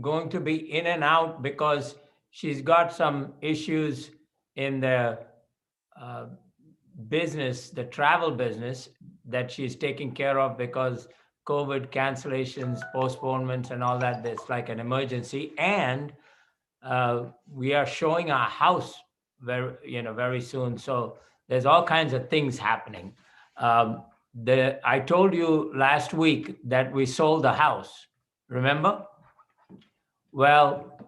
going to be in and out because she's got some issues in the uh, business, the travel business that she's taking care of because COVID cancellations, postponements, and all that. It's like an emergency, and we are showing our house very soon. So there's all kinds of things happening. I told you last week that we sold the house. Remember? Well,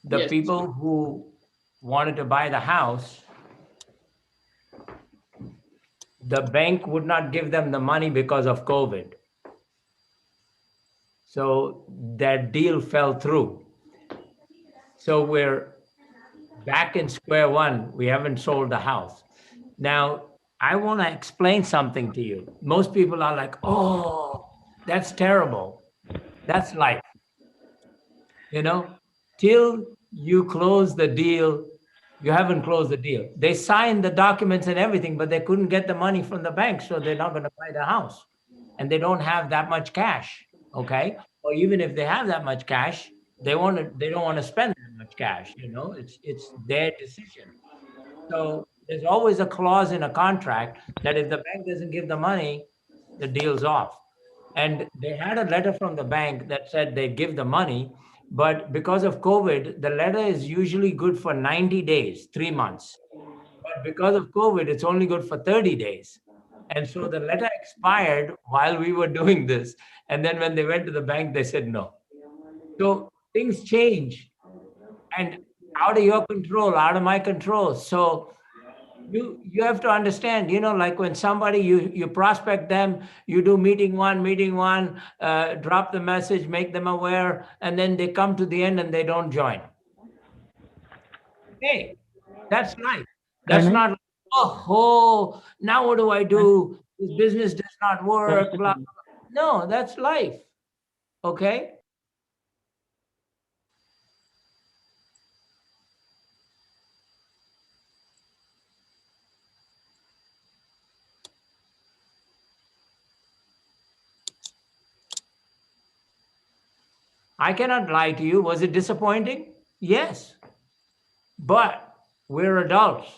the Yes. people who wanted to buy the house, the bank would not give them the money because of COVID. So that deal fell through. So we're back in square one. We haven't sold the house. Now, I want to explain something to you. Most people are like, oh, that's terrible. That's life. Till you close the deal, you haven't closed the deal. They signed the documents and everything, but they couldn't get the money from the bank, so they're not going to buy the house. And they don't have that much cash, okay? Or even if they have that much cash, they don't want to spend that much cash, it's their decision. So there's always a clause in a contract that if the bank doesn't give the money, the deal's off. And they had a letter from the bank that said they give the money, but because of COVID, the letter is usually good for 90 days, 3 months. But because of COVID, it's only good for 30 days. And so the letter expired while we were doing this. And then when they went to the bank, they said no. So things change and out of your control, out of my control. So you have to understand, like when somebody you prospect them, you do meeting one, drop the message, make them aware, and then they come to the end and they don't join. Hey, that's life. That's not like, oh, now what do I do? This business does not work, blah, blah, blah. No, that's life. Okay. I cannot lie to you. Was it disappointing? Yes. But we're adults.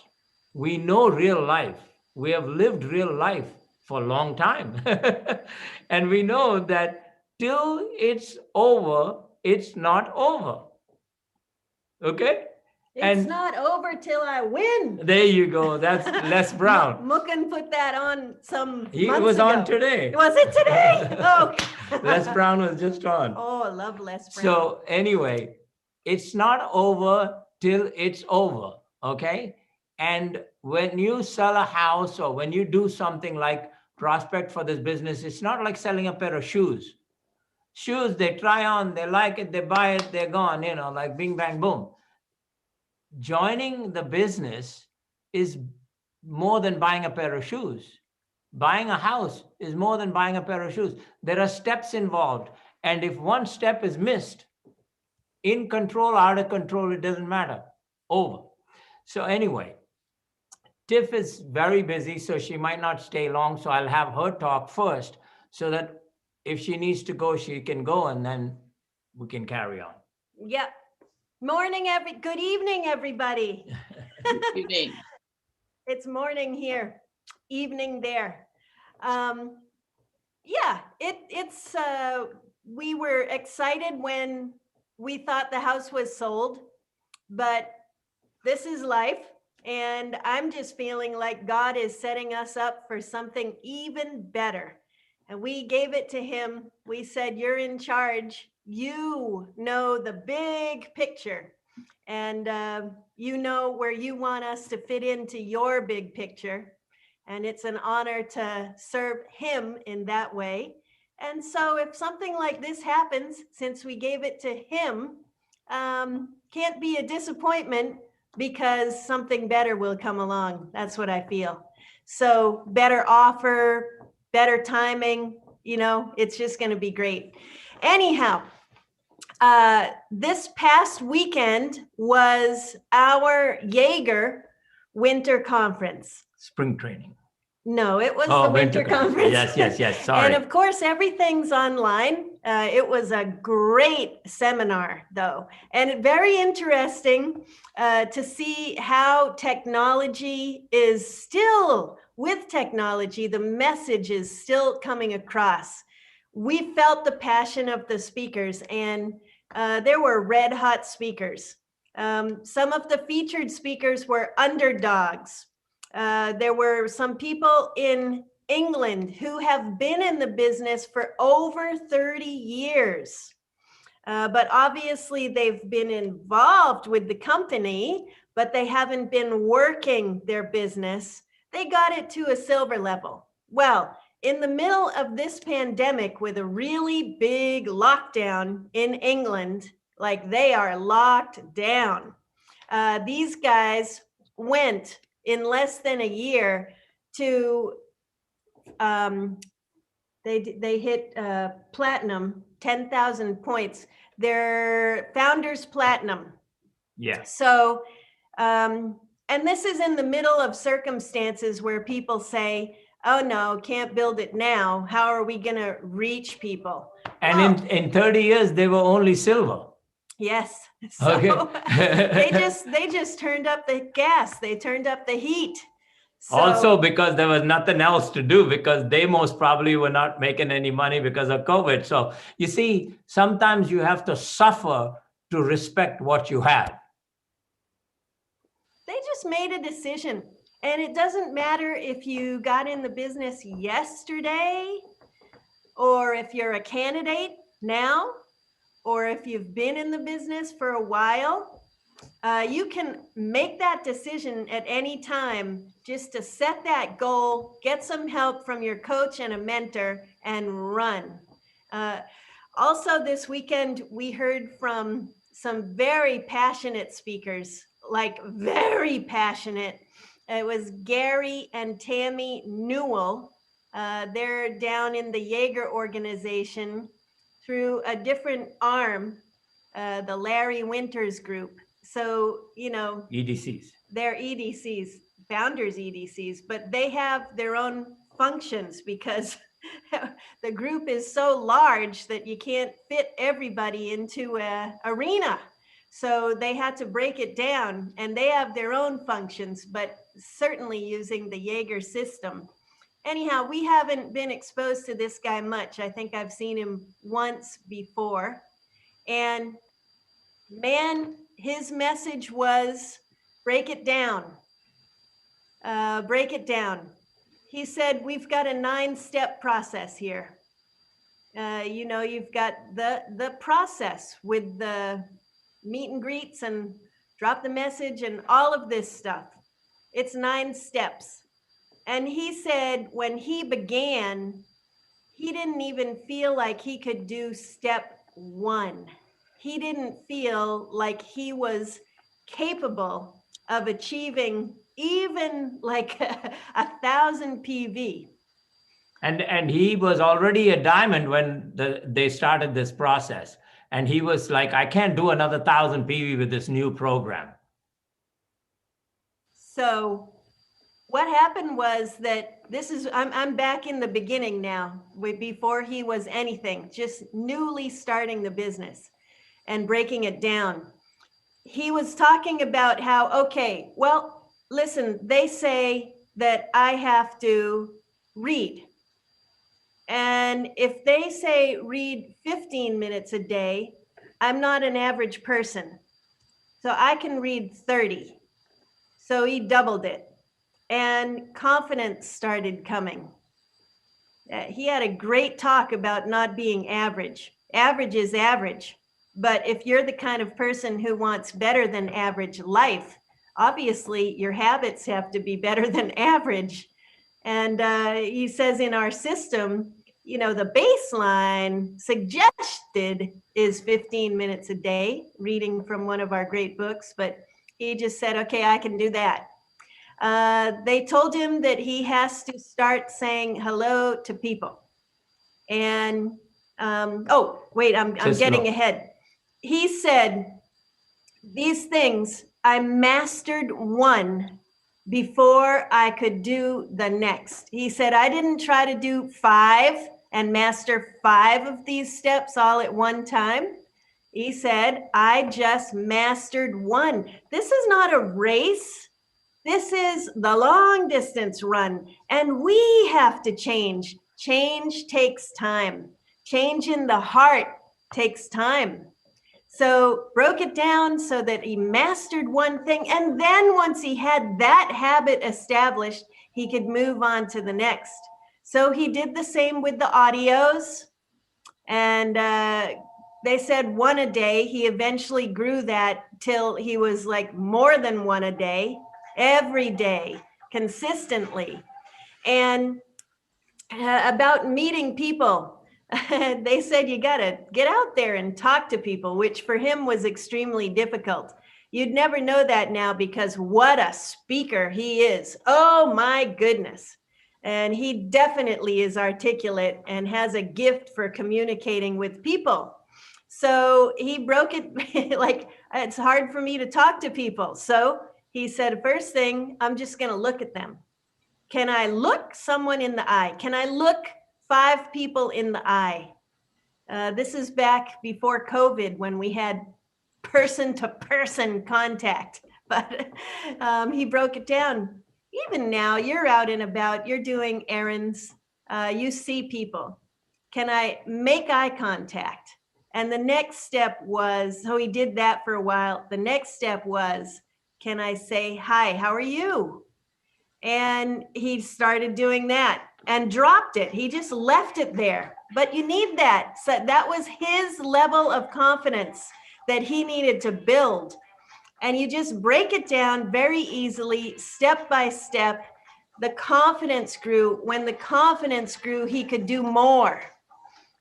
We know real life. We have lived real life for a long time. And we know that till it's over, it's not over. Okay? It's not over till I win. There you go. That's Les Brown. Mukund put that on some He months was ago. on today. Was it today? Oh. Les Brown was just on. Oh, I love Les Brown. So anyway, it's not over till it's over, okay? And when you sell a house or when you do something like prospect for this business, it's not like selling a pair of shoes. Shoes, they try on, they like it, they buy it, they're gone, like bing, bang, boom. Joining the business is more than buying a pair of shoes. Buying a house is more than buying a pair of shoes. There are steps involved. And if one step is missed, in control, out of control, it doesn't matter. Over. So anyway, Tiff is very busy, so she might not stay long. So I'll have her talk first so that if she needs to go, she can go and then we can carry on. Yep. Good evening, everybody. Good evening. It's morning here, evening there. Yeah, it's we were excited when we thought the house was sold, but this is life. And I'm just feeling like God is setting us up for something even better. And we gave it to him. We said, you're in charge. You know the big picture. And you know where you want us to fit into your big picture. And it's an honor to serve him in that way. And so if something like this happens, since we gave it to him, can't be a disappointment because something better will come along. That's what I feel. So better offer, better timing, it's just going to be great. Anyhow, this past weekend was our Jaeger winter conference. Spring training. No, it was the winter conference. Yes. Sorry. And of course, everything's online. It was a great seminar, though, and very interesting to see how technology is still, with technology, the message is still coming across. We felt the passion of the speakers, and there were red hot speakers. Some of the featured speakers were underdogs. There were some people in England who have been in the business for over 30 years. But obviously they've been involved with the company, but they haven't been working their business. They got it to a silver level. Well, in the middle of this pandemic with a really big lockdown in England, like they are locked down, these guys went in less than a year to they hit platinum, 10,000 points. They're founders platinum. Yes. So, and this is in the middle of circumstances where people say, oh no, can't build it now. How are we going to reach people? And Well, in 30 years, they were only silver. yes. So Okay. they just turned up the gas. They turned up the heat. So, Also, because there was nothing else to do, because they most probably were not making any money because of COVID. So you see, sometimes you have to suffer to respect what you have. they just made a decision. And it doesn't matter if you got in the business yesterday, or if you're a candidate now, or if you've been in the business for a while. You can make that decision at any time, just to set that goal, get some help from your coach and a mentor, and run. Also, this weekend, we heard from some very passionate speakers, like very passionate. It was Gary and Tammy Newell. They're down in the Jaeger organization through a different arm, the Larry Winters group. So, you know, EDCs. they're EDCs, founders EDCs, but they have their own functions because the group is so large that you can't fit everybody into an arena. So they had to break it down, and they have their own functions, but certainly using the Jaeger system. Anyhow, we haven't been exposed to this guy much. I think I've seen him once before. And man, his message was break it down. Break it down. He said, we've got a 9-step process here. You know, you've got the process with the meet and greets and drop the message and all of this stuff. It's 9 steps. And he said when he began, he didn't even feel like he could do step 1. He didn't feel like he was capable of achieving even like 1,000 PV. And he was already a diamond when they started this process. And he was like, I can't do another 1,000 PV with this new program. So what happened was that I'm back in the beginning now, before he was anything, just newly starting the business and breaking it down. He was talking about how, okay, well, listen, they say that I have to read. And if they say read 15 minutes a day, I'm not an average person. So I can read 30. So he doubled it. And confidence started coming. He had a great talk about not being average. Average is average. But if you're the kind of person who wants better than average life, obviously your habits have to be better than average. And he says in our system, you know, the baseline suggested is 15 minutes a day, reading from one of our great books. But he just said, okay, I can do that. They told him that he has to start saying hello to people. And, oh, wait, I'm getting ahead. He said, these things, I mastered one before I could do the next. He said, I didn't try to do 5. and master 5 of these steps all at one time? He said, I just mastered 1. This is not a race. This is the long distance run, and we have to change. Change takes time. Change in the heart takes time. So broke it down so that he mastered one thing. And then once he had that habit established, he could move on to the next. So he did the same with the audios. And they said 1 a day. He eventually grew that till he was like more than 1 a day, every day, consistently. And about meeting people, they said you got to get out there and talk to people, which for him was extremely difficult. You'd never know that now because what a speaker he is. Oh my goodness. And he definitely is articulate and has a gift for communicating with people. So he broke it like, it's hard for me to talk to people. So he said, first thing, I'm just going to look at them. Can I look someone in the eye? Can I look 5 people in the eye? This is back before COVID when we had person-to-person contact, but he broke it down. Even now, you're out and about, you're doing errands, you see people. Can I make eye contact? And the next step was, so he did that for a while. The next step was, can I say, hi, how are you? And he started doing that and dropped it. He just left it there. But you need that. So that was his level of confidence that he needed to build. And you just break it down very easily, step by step. The confidence grew. When the confidence grew, he could do more.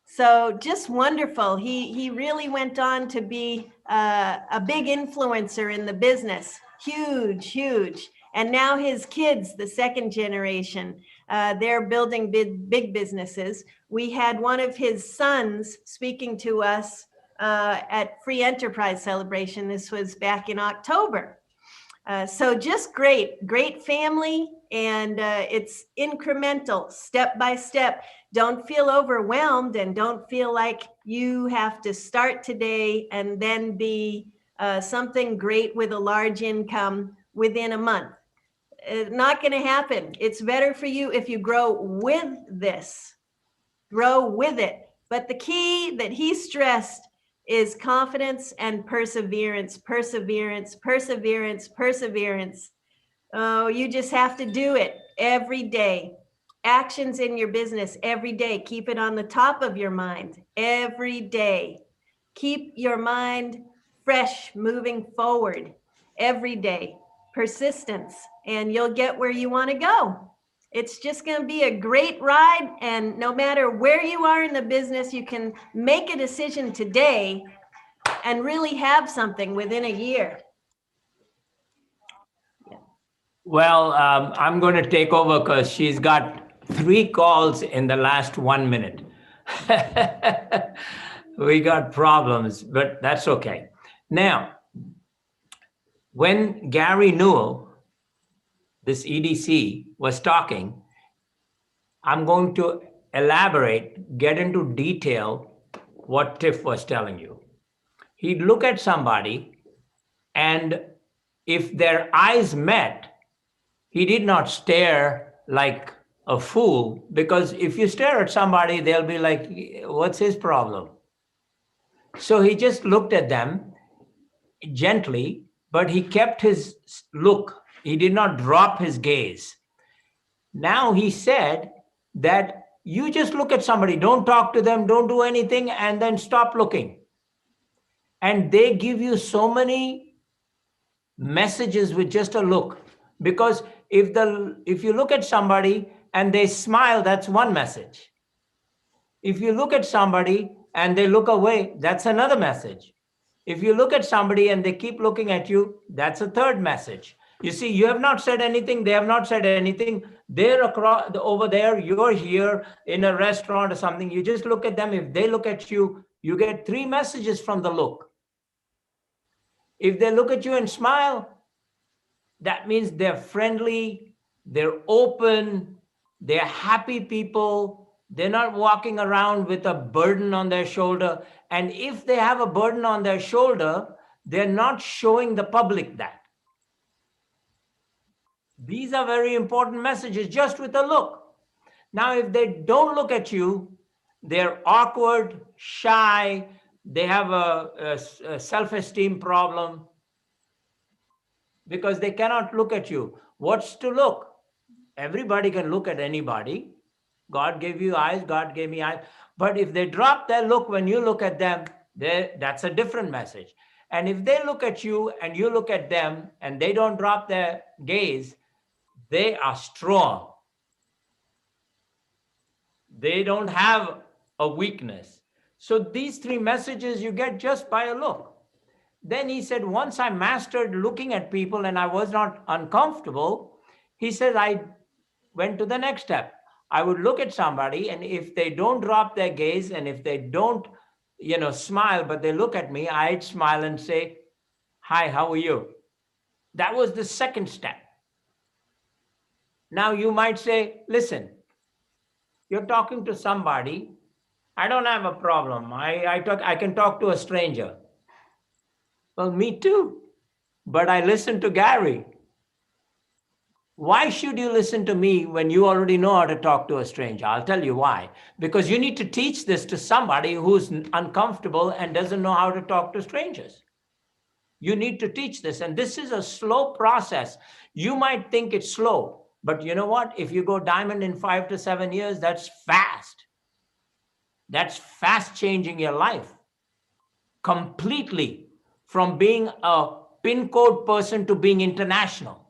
So just wonderful. He really went on to be a big influencer in the business. Huge, huge. And now his kids, the second generation, they're building big businesses. We had one of his sons speaking to us at Free Enterprise Celebration. This was back in October. So just great family, and it's incremental, step by step. Don't feel overwhelmed and don't feel like you have to start today and then be something great with a large income within a month. It's not going to happen. It's better for you if you grow with this, grow with it. But the key that he stressed is confidence and perseverance, perseverance, perseverance, perseverance. Oh, you just have to do it every day. Actions in your business every day. Keep it on the top of your mind every day. Keep your mind fresh, moving forward every day. Persistence, and you'll get where you want to go. It's just going to be a great ride, and no matter where you are in the business, you can make a decision today and really have something within a year. Well, I'm going to take over because she's got 3 calls in the last 1 minute. We got problems, but that's okay. Now, when Gary Newell, this EDC, was talking, I'm going to elaborate, get into detail what Tiff was telling you. He'd look at somebody, and if their eyes met, he did not stare like a fool, because if you stare at somebody, they'll be like, what's his problem? So he just looked at them gently, but he kept his look. He did not drop his gaze. Now he said that you just look at somebody, don't talk to them, don't do anything, and then stop looking. And they give you so many messages with just a look. Because if you look at somebody and they smile, that's one message. If you look at somebody and they look away, that's another message. If you look at somebody and they keep looking at you, that's a third message. You see, you have not said anything, they have not said anything. They're across over there, you're here in a restaurant or something. You just look at them. If they look at you, you get 3 messages from the look. If they look at you and smile, that means they're friendly, they're open, they're happy people, They're not walking around with a burden on their shoulder. And if they have a burden on their shoulder, they're not showing the public that. These are very important messages just with a look. Now, if they don't look at you, they're awkward, shy, they have a self-esteem problem because they cannot look at you. What's to look? Everybody can look at anybody. God gave you eyes, God gave me eyes. But if they drop their look when you look at them, that's a different message. And if they look at you and you look at them and they don't drop their gaze, they are strong. They don't have a weakness. So these three messages you get just by a look. Then he said, once I mastered looking at people and I was not uncomfortable, he says, I went to the next step. I would look at somebody, and if they don't drop their gaze and if they don't, smile, but they look at me, I'd smile and say, hi, how are you? That was the second step. Now you might say, listen, you're talking to somebody. I don't have a problem. I can talk to a stranger. Well, me too. But I listen to Gary. Why should you listen to me when you already know how to talk to a stranger? I'll tell you why. Because you need to teach this to somebody who's uncomfortable and doesn't know how to talk to strangers. You need to teach this. And this is a slow process. You might think it's slow, but you know what? If you go diamond in 5 to 7 years, that's fast. That's fast changing your life completely, from being a pin code person to being international.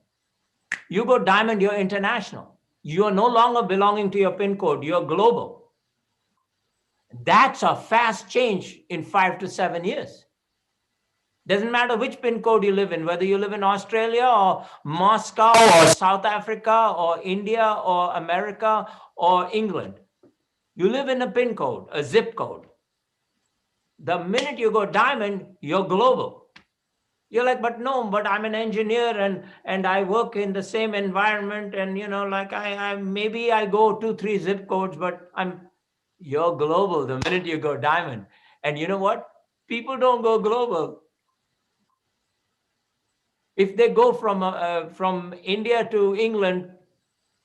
You go diamond, you're international. You are no longer belonging to your pin code, you're global. That's a fast change in 5 to 7 years. Doesn't matter which pin code you live in, whether you live in Australia or Moscow or South Africa or India or America or England. You live in a pin code, a zip code. The minute you go diamond, you're global. You're like, but I'm an engineer and I work in the same environment, and I maybe I go 2-3 zip codes, but you're global the minute you go diamond. And you know what? People don't go global. If they go from India to England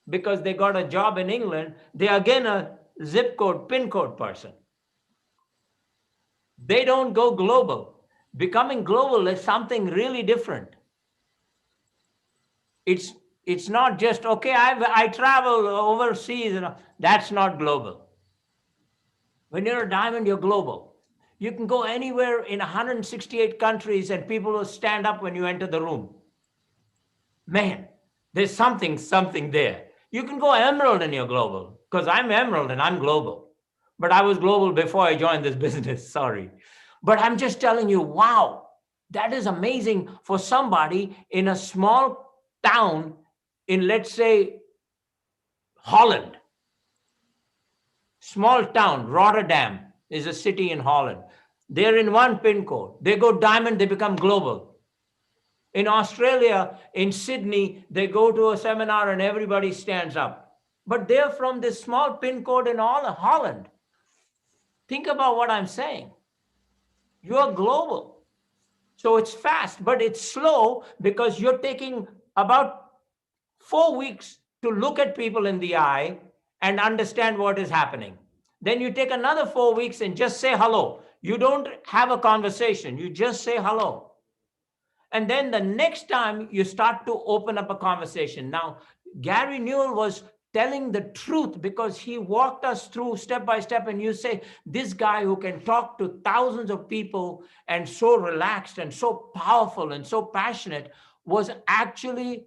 because they got a job in England, they're again a zip code, pin code person. They don't go global. Becoming global is something really different. It's not just, okay, I travel overseas. That's not global. When you're a diamond, you're global. You can go anywhere in 168 countries and people will stand up when you enter the room. Man, there's something there. You can go emerald and you're global, because I'm emerald and I'm global. But I was global before I joined this business, sorry. But I'm just telling you, wow, that is amazing for somebody in a small town in, let's say, Holland. Small town, Rotterdam is a city in Holland. They're in one pin code. They go diamond, they become global. In Australia, in Sydney, they go to a seminar and everybody stands up. But they're from this small pin code in Holland. Think about what I'm saying. You're global. So it's fast, but it's slow because you're taking about 4 weeks to look at people in the eye and understand what is happening. Then you take another 4 weeks and just say hello. You don't have a conversation. You just say hello. And then the next time you start to open up a conversation. Now, Gary Newell was telling the truth because he walked us through step by step. And you say, this guy who can talk to thousands of people and so relaxed and so powerful and so passionate was actually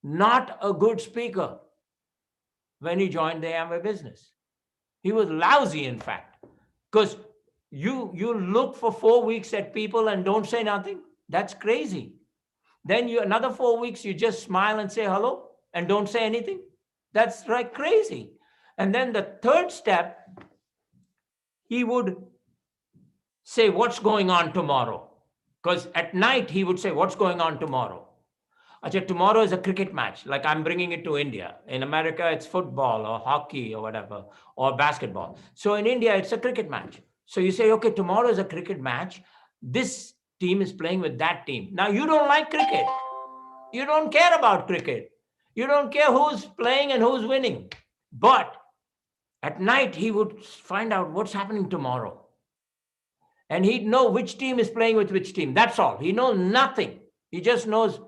not a good speaker when he joined the Amway business. He was lousy, in fact, because you look for 4 weeks at people and don't say nothing. That's crazy. Then another 4 weeks, you just smile and say hello and don't say anything. That's like crazy. And then the third step, he would say, what's going on tomorrow? Because at night he would say, what's going on tomorrow? Acha, tomorrow is a cricket match. Like I'm bringing it to India. In America, it's football or hockey or whatever, or basketball. So in India, it's a cricket match. So you say, okay, tomorrow is a cricket match. This team is playing with that team. Now you don't like cricket. You don't care about cricket. You don't care who's playing and who's winning. But at night, he would find out what's happening tomorrow. And he'd know which team is playing with which team. That's all. He knows nothing. He just knows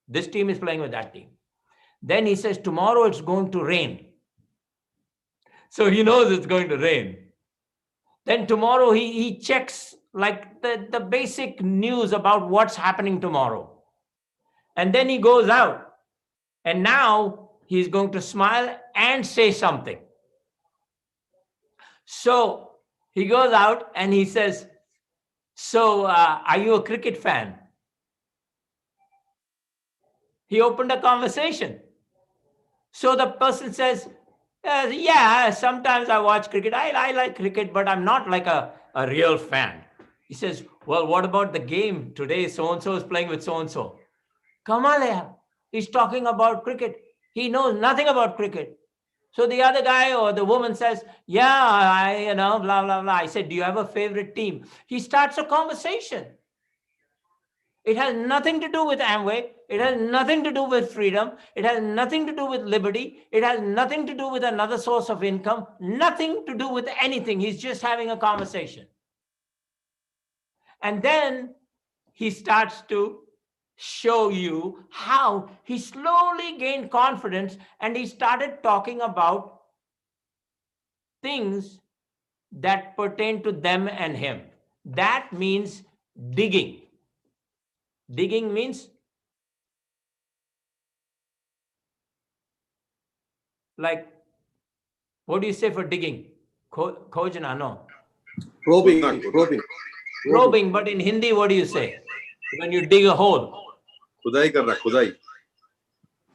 this team is playing with that team. Then he says, tomorrow it's going to rain. So he knows it's going to rain. Then tomorrow he checks like the basic news about what's happening tomorrow. And then he goes out. And now he's going to smile and say something. So he goes out and he says, so are you a cricket fan? He opened a conversation. So the person says, yeah, sometimes I watch cricket. I like cricket, but I'm not like a real fan. He says, well, what about the game today? So-and-so is playing with so-and-so. Kamal, he's talking about cricket. He knows nothing about cricket. So the other guy or the woman says, yeah, blah, blah, blah. I said, do you have a favorite team? He starts a conversation. It has nothing to do with Amway. It has nothing to do with freedom. It has nothing to do with liberty. It has nothing to do with another source of income. Nothing to do with anything. He's just having a conversation. And then he starts to show you how he slowly gained confidence and he started talking about things that pertain to them and him. That means digging. Digging means like, what do you say for digging? Khojna, no. Probing, but in Hindi, what do you say? When you dig a hole. Khudai.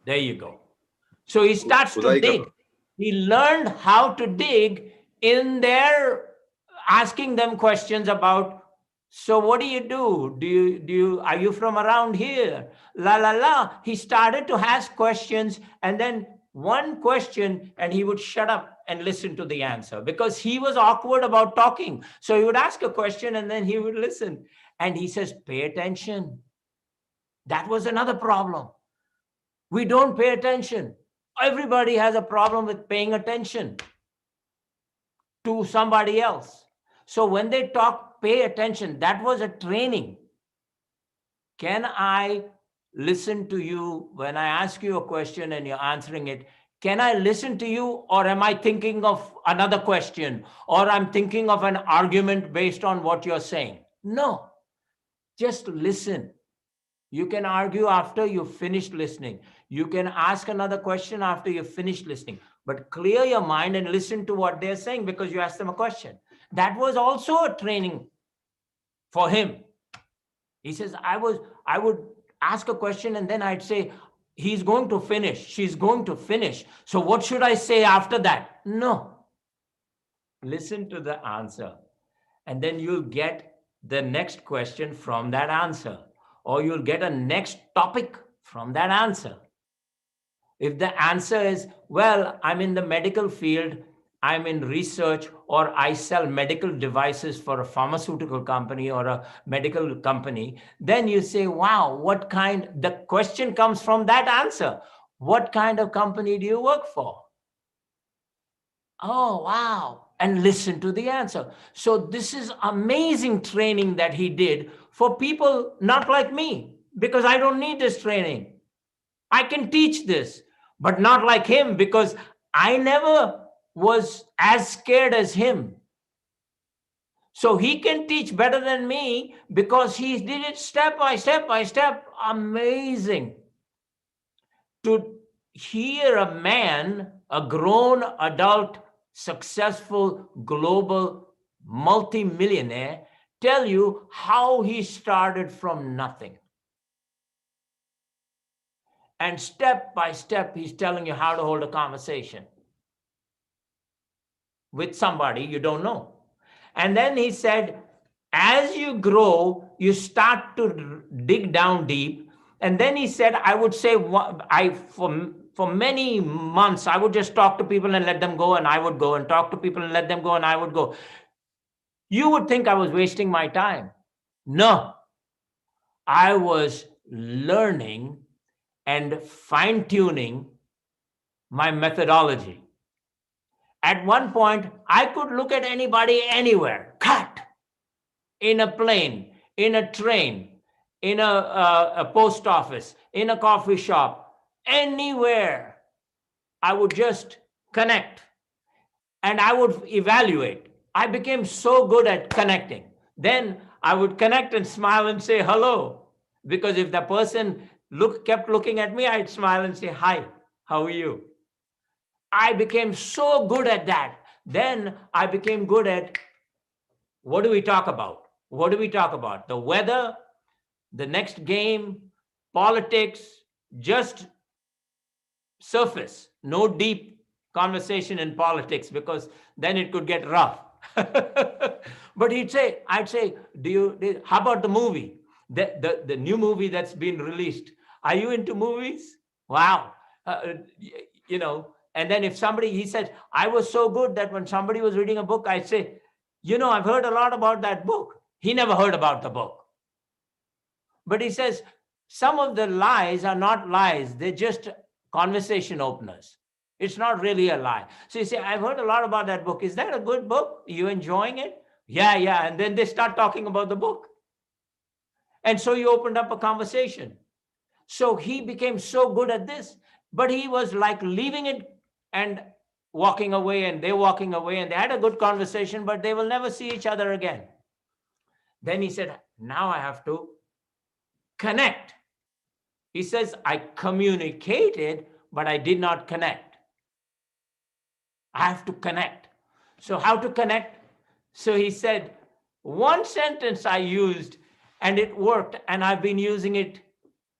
There you go. So he starts to dig. He learned how to dig in there, asking them questions about, so what do you are you from around here? La, la, la. He started to ask questions and then one question and he would shut up and listen to the answer because he was awkward about talking. So he would ask a question and then he would listen. And he says, pay attention. That was another problem. We don't pay attention. Everybody has a problem with paying attention to somebody else. So when they talk, pay attention. That was a training. Can I listen to you when I ask you a question and you're answering it? Can I listen to you, or am I thinking of another question, or I'm thinking of an argument based on what you're saying? No, just listen. You can argue after you've finished listening. You can ask another question after you've finished listening, but clear your mind and listen to what they're saying because you asked them a question. That was also a training for him. He says, I would ask a question and then I'd say, he's going to finish, she's going to finish. So what should I say after that? No. Listen to the answer. And then you'll get the next question from that answer. Or you'll get a next topic from that answer. If the answer is, well, I'm in the medical field, I'm in research, or I sell medical devices for a pharmaceutical company or a medical company, then you say, wow, the question comes from that answer. What kind of company do you work for? Oh, wow. And listen to the answer. So this is amazing training that he did for people not like me, because I don't need this training. I can teach this, but not like him, because I never was as scared as him. So he can teach better than me because he did it step by step by step. Amazing. To hear a man, a grown adult, successful, global, multi-millionaire tell you how he started from nothing. And step by step, he's telling you how to hold a conversation with somebody you don't know. And then he said, as you grow, you start to dig down deep And then he said, I would say, for many months, I would just talk to people and let them go, and I would go and talk to people and let them go, and I would go. You would think I was wasting my time. No, I was learning and fine-tuning my methodology. At one point, I could look at anybody anywhere, cut, in a plane, in a train, in a post office, in a coffee shop, anywhere. I would just connect and I would evaluate. I became so good at connecting. Then I would connect and smile and say hello. Because if the person kept looking at me, I'd smile and say, hi, how are you? I became so good at that. Then I became good at, what do we talk about? What do we talk about? The weather, the next game, politics, just surface, no deep conversation in politics, because then it could get rough. But I'd say, how about the movie? The new movie that's been released. Are you into movies? Wow. And then if he said, I was so good that when somebody was reading a book, I'd say, I've heard a lot about that book. He never heard about the book. But he says, some of the lies are not lies. They're just conversation openers. It's not really a lie. So you say, I've heard a lot about that book. Is that a good book? Are you enjoying it? Yeah. And then they start talking about the book. And so you opened up a conversation. So he became so good at this, but he was like leaving it and walking away, and they're walking away, and they had a good conversation, but they will never see each other again. Then he said, now I have to connect. He says, I communicated, but I did not connect. I have to connect. So how to connect? So he said, one sentence I used and it worked, and I've been using it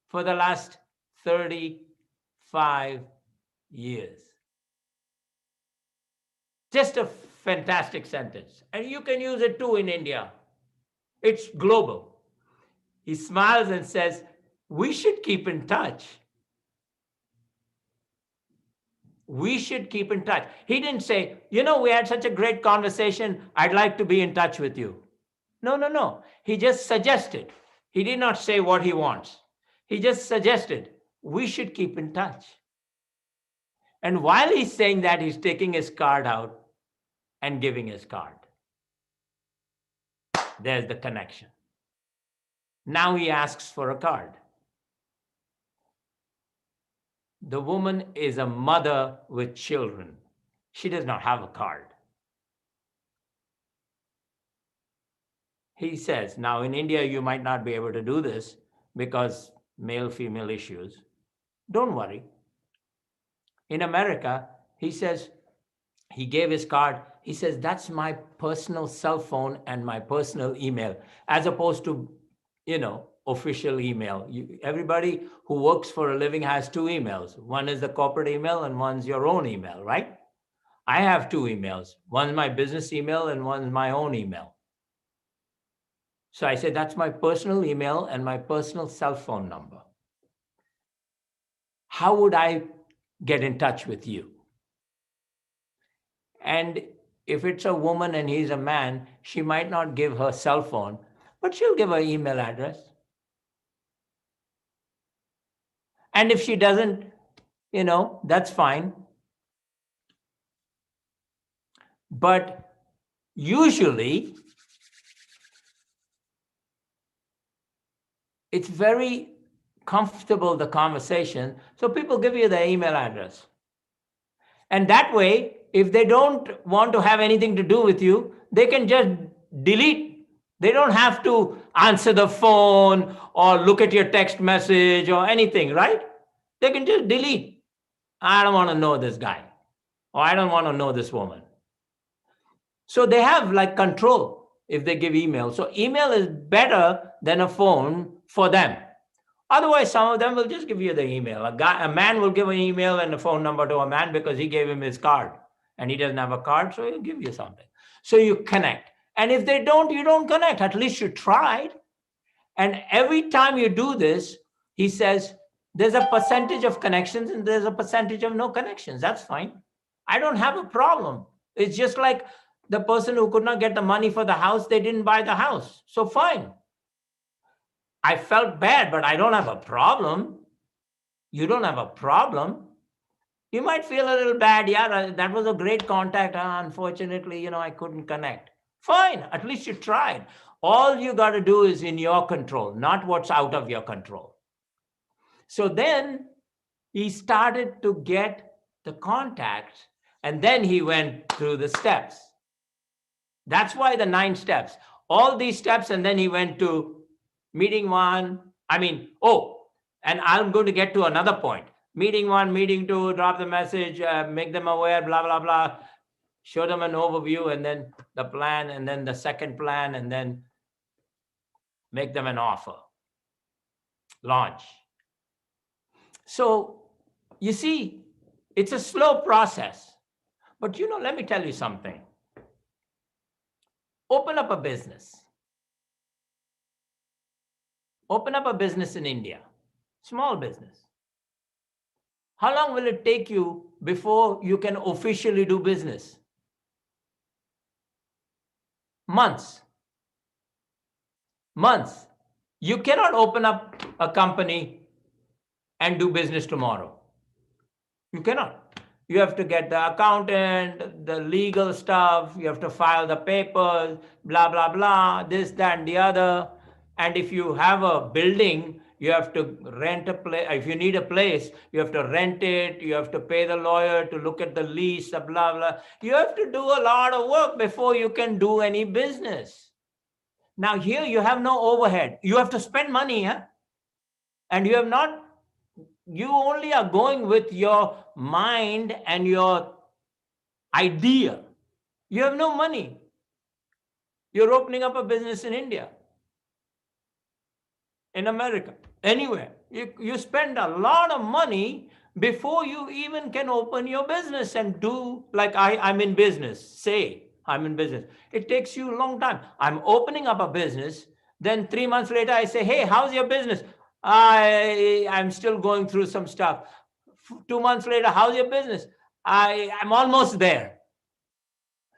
for the last 35 years. Just a fantastic sentence. And you can use it too in India. It's global. He smiles and says, we should keep in touch. We should keep in touch. He didn't say, we had such a great conversation, I'd like to be in touch with you. No. He just suggested. He did not say what he wants. He just suggested, we should keep in touch. And while he's saying that, he's taking his card out and giving his card. There's the connection. Now he asks for a card. The woman is a mother with children. She does not have a card. He says, now in India, you might not be able to do this because male-female issues. Don't worry. In America, he says, he gave his card. He says, that's my personal cell phone and my personal email, as opposed to, official email. Everybody who works for a living has two emails. One is the corporate email and one's your own email, right? I have two emails. One's my business email and one's my own email. So I said, that's my personal email and my personal cell phone number. How would I get in touch with you? And if it's a woman and he's a man, she might not give her cell phone, but she'll give her email address. And if she doesn't, that's fine. But usually, it's very comfortable, the conversation. So people give you their email address. And that way, if they don't want to have anything to do with you, they can just delete. They don't have to answer the phone or look at your text message or anything, right? They can just delete. I don't want to know this guy, or I don't want to know this woman. So they have like control if they give email. So email is better than a phone for them. Otherwise, some of them will just give you the email. A man will give an email and a phone number to a man because he gave him his card and he doesn't have a card, so he'll give you something. So you connect. And if they don't, you don't connect. At least you tried. And every time you do this, he says, there's a percentage of connections and there's a percentage of no connections. That's fine. I don't have a problem. It's just like the person who could not get the money for the house, they didn't buy the house. So fine. I felt bad, but I don't have a problem. You don't have a problem. You might feel a little bad. Yeah, that was a great contact. Unfortunately, I couldn't connect. Fine, at least you tried. All you got to do is in your control, not what's out of your control. So then he started to get the contacts, and then he went through the steps. That's why the 9 steps, all these steps, and then he went to meeting 1. And I'm going to get to another point. Meeting 1, meeting 2, drop the message, make them aware, blah, blah, blah, show them an overview, and then the plan, and then the second plan, and then make them an offer. Launch. So you see, it's a slow process. But let me tell you something. Open up a business. Open up a business in India. Small business. How long will it take you before you can officially do business? Months. Months. You cannot open up a company and do business tomorrow. You cannot. You have to get the accountant, the legal stuff, you have to file the papers, blah, blah, blah, this, that, and the other. And if you have a building, you have to rent a place. If you need a place, you have to rent it. You have to pay the lawyer to look at the lease, blah, blah. You have to do a lot of work before you can do any business. Now here you have no overhead. You have to spend money, and you only are going with your mind and your idea. You have no money. You're opening up a business in India, in America, anywhere. You spend a lot of money before you even can open your business and do, like I'm in business, say I'm in business. It takes you a long time. I'm opening up a business. Then 3 months later, I say, hey, how's your business? I'm still going through some stuff. 2 months later, how's your business? I'm almost there.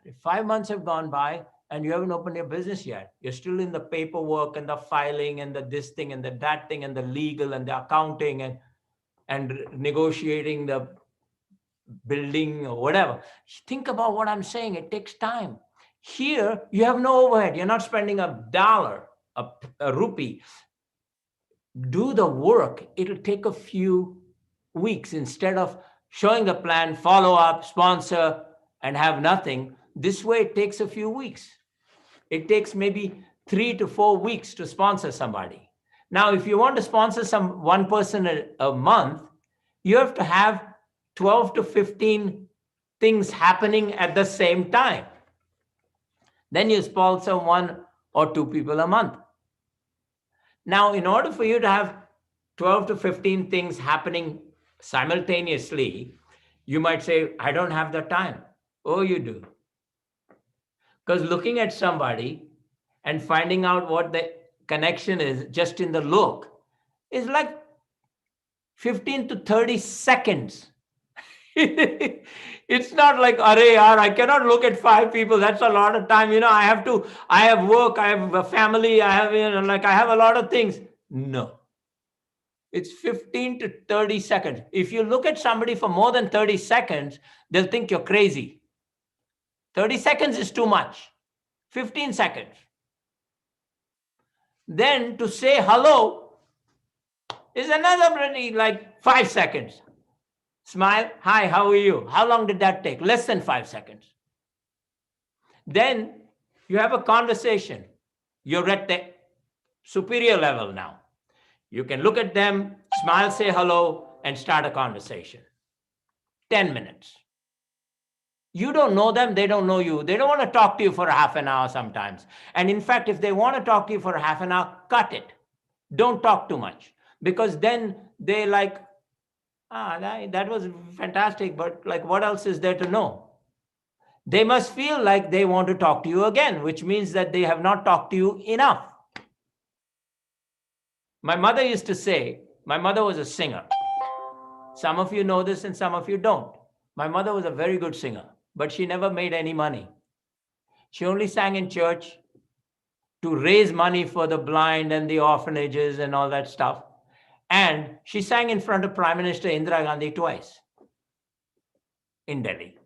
If 5 months have gone by and you haven't opened your business yet, you're still in the paperwork and the filing and the this thing and the that thing and the legal and the accounting and negotiating the building or whatever. Think about what I'm saying. It takes time. Here, you have no overhead. You're not spending $1, a rupee. Do the work. It'll take a few weeks. Instead of showing the plan, follow up, sponsor, and have nothing. This way, it takes a few weeks. It takes maybe 3 to 4 weeks to sponsor somebody. Now, if you want to sponsor one person a month, you have to have 12 to 15 things happening at the same time. Then you sponsor 1 or 2 people a month. Now, in order for you to have 12 to 15 things happening simultaneously, you might say, I don't have the time. Oh, you do. Because looking at somebody and finding out what the connection is just in the look is like 15 to 30 seconds. It's not like, arey yaar, I cannot look at 5 people. That's a lot of time. I have work, I have a family, I have a lot of things. No. It's 15 to 30 seconds. If you look at somebody for more than 30 seconds, they'll think you're crazy. 30 seconds is too much. 15 seconds. Then to say hello is another 5 seconds. Smile, hi, how are you? How long did that take? Less than 5 seconds. Then you have a conversation. You're at the superior level now. You can look at them, smile, say hello, and start a conversation. 10 minutes. You don't know them, they don't know you. They don't want to talk to you for a half an hour sometimes. And in fact, if they want to talk to you for a half an hour, cut it. Don't talk too much. Because then they that was fantastic, but what else is there to know? They must feel like they want to talk to you again, which means that they have not talked to you enough. My mother used to say, My mother was a singer. Some of you know this and some of you don't. My mother was a very good singer, but she never made any money. She only sang in church to raise money for the blind and the orphanages and all that stuff. And she sang in front of Prime Minister Indira Gandhi twice in Delhi.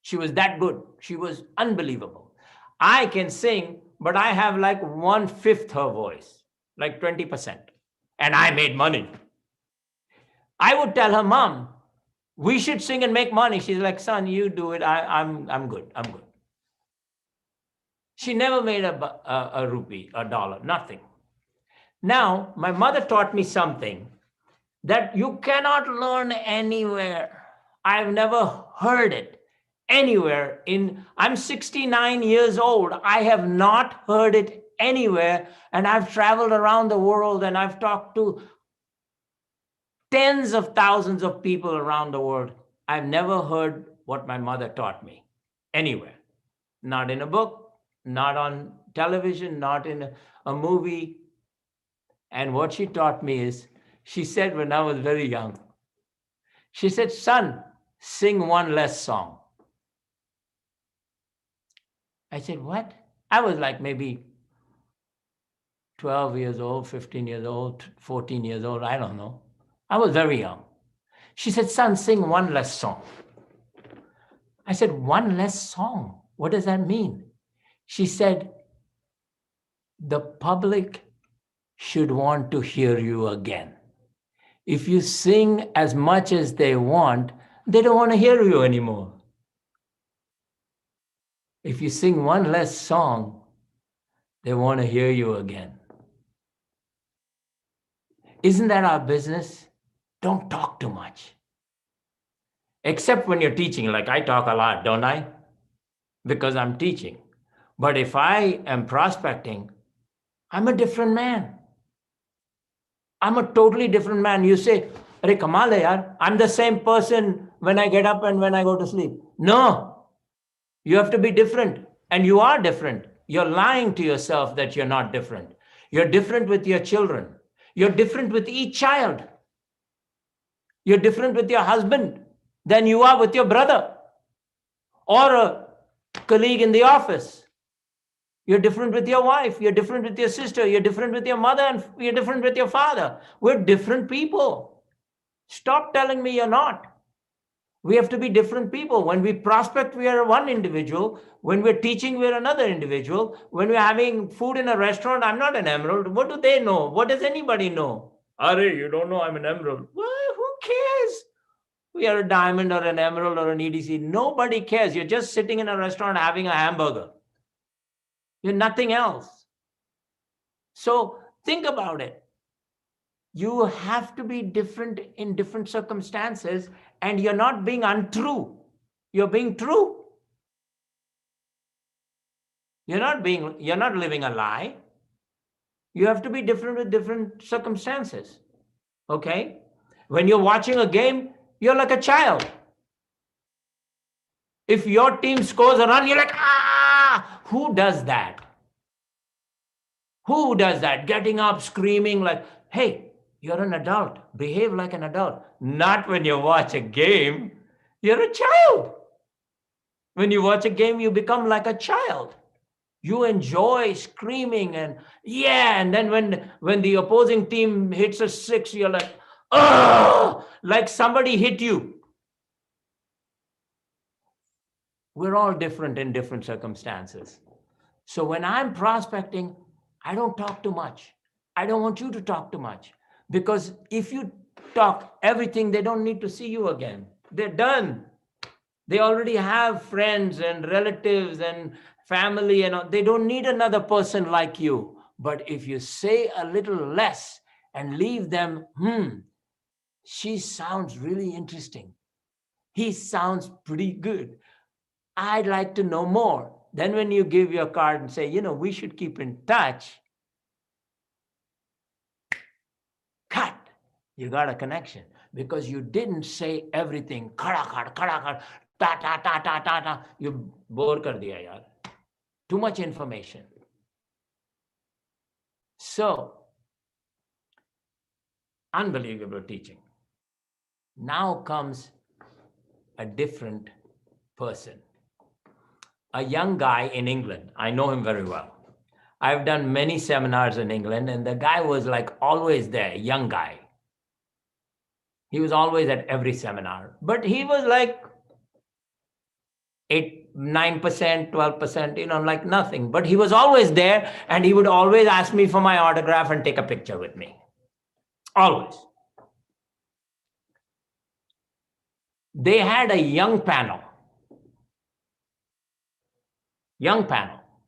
She was that good. She was unbelievable. I can sing, but I have like 1/5 her voice, like 20%. And I made money. I would tell her, Mom, we should sing and make money. She's like, son, you do it. I'm good. I'm good. She never made a rupee, a dollar, nothing. Now, my mother taught me something that you cannot learn anywhere. I've never heard it anywhere. I'm 69 years old. I have not heard it anywhere. And I've traveled around the world and I've talked to tens of thousands of people around the world. I've never heard what my mother taught me anywhere. Not in a book, not on television, not in a movie. And what she taught me is, she said when I was very young, she said, son, sing one less song. I said, what? I was like maybe 12 years old, 15 years old, 14 years old, I don't know. I was very young. She said, son, sing one less song. I said, one less song? What does that mean? She said, the public should want to hear you again. If you sing as much as they want, they don't want to hear you anymore. If you sing one less song, they want to hear you again. Isn't that our business? Don't talk too much. Except when you're teaching, like I talk a lot, don't I? Because I'm teaching. But if I am prospecting, I'm a different man. I'm a totally different man. You say, Are kamal hai yaar, I'm the same person when I get up and when I go to sleep. No, you have to be different. And you are different. You're lying to yourself that you're not different. You're different with your children. You're different with each child. You're different with your husband than you are with your brother or a colleague in the office. You're different with your wife. You're different with your sister. You're different with your mother, and you're different with your father. We're different people. Stop telling me you're not. We have to be different people. When we prospect, we are one individual. When we're teaching, we're another individual. When we're having food in a restaurant, I'm not an emerald. What do they know? What does anybody know? Are you don't know I'm an emerald. Well, who cares? We are a diamond or an emerald or an EDC. Nobody cares. You're just sitting in a restaurant having a hamburger. You're nothing else. So think about it. You have to be different in different circumstances, and you're not being untrue. You're being true. You're not living a lie. You have to be different with different circumstances. Okay? When you're watching a game, you're like a child. If your team scores a run, you're like, ah! Who does that? Who does that? Getting up, screaming like, hey, you're an adult. Behave like an adult. Not when you watch a game. You're a child. When you watch a game, you become like a child. You enjoy screaming and yeah. And then when the opposing team hits a six, you're like, oh, like somebody hit you. We're all different in different circumstances. So when I'm prospecting, I don't talk too much. I don't want you to talk too much. Because if you talk everything, they don't need to see you again. They're done. They already have friends and relatives and family, and they don't need another person like you. But if you say a little less and leave them, she sounds really interesting. He sounds pretty good. I'd like to know more. Then when you give your card and say, we should keep in touch, cut. You got a connection because you didn't say everything. Khada, ta, ta, ta, ta, ta, ta. You bore kar diya, yaar. Too much information. So, Unbelievable teaching. Now comes a different person, a young guy in England. I know him very well. I've done many seminars in England, and the guy was like always there, young guy. He was always at every seminar, but he was like 9%, 12%, like nothing. But he was always there, and he would always ask me for my autograph and take a picture with me. Always. They had a young panel.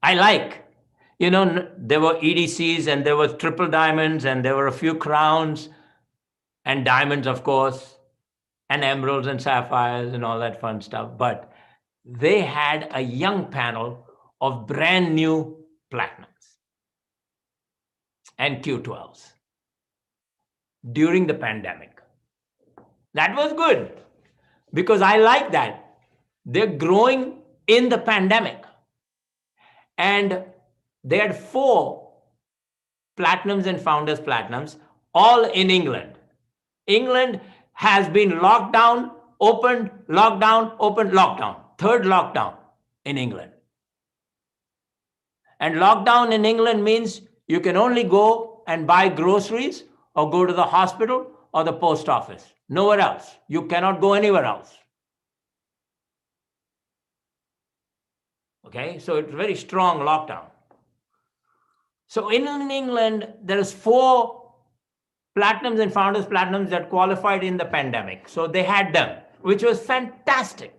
I like. There were EDCs, and there were triple diamonds, and there were a few crowns and diamonds, of course, and emeralds and sapphires and all that fun stuff. But they had a young panel of brand new platinums and Q12s during the pandemic. That was good because I like that. They're growing in the pandemic. And they had 4 platinums and founders platinums, all in England. England has been locked down, opened, lockdown, opened, lockdown. 3rd lockdown in England. And lockdown in England means you can only go and buy groceries or go to the hospital or the post office. Nowhere else. You cannot go anywhere else. Okay, so it's a very strong lockdown. So in England, there is 4 platinums and founders platinums that qualified in the pandemic. So they had them, which was fantastic.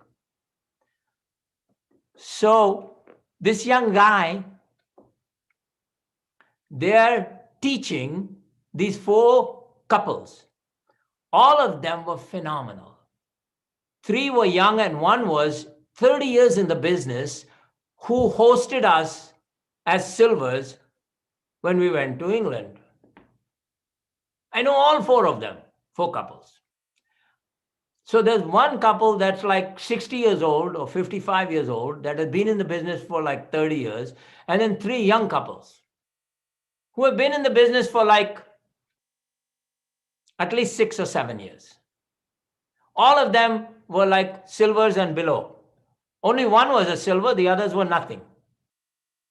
So this young guy, they're teaching these 4 couples. All of them were phenomenal. 3 were young and 1 was 30 years in the business, who hosted us as silvers when we went to England. I know all 4 of them, 4 couples. So there's 1 couple that's like 60 years old or 55 years old that has been in the business for like 30 years, and then 3 young couples who have been in the business for like at least 6 or 7 years. All of them were like silvers and below. Only 1 was a silver, the others were nothing.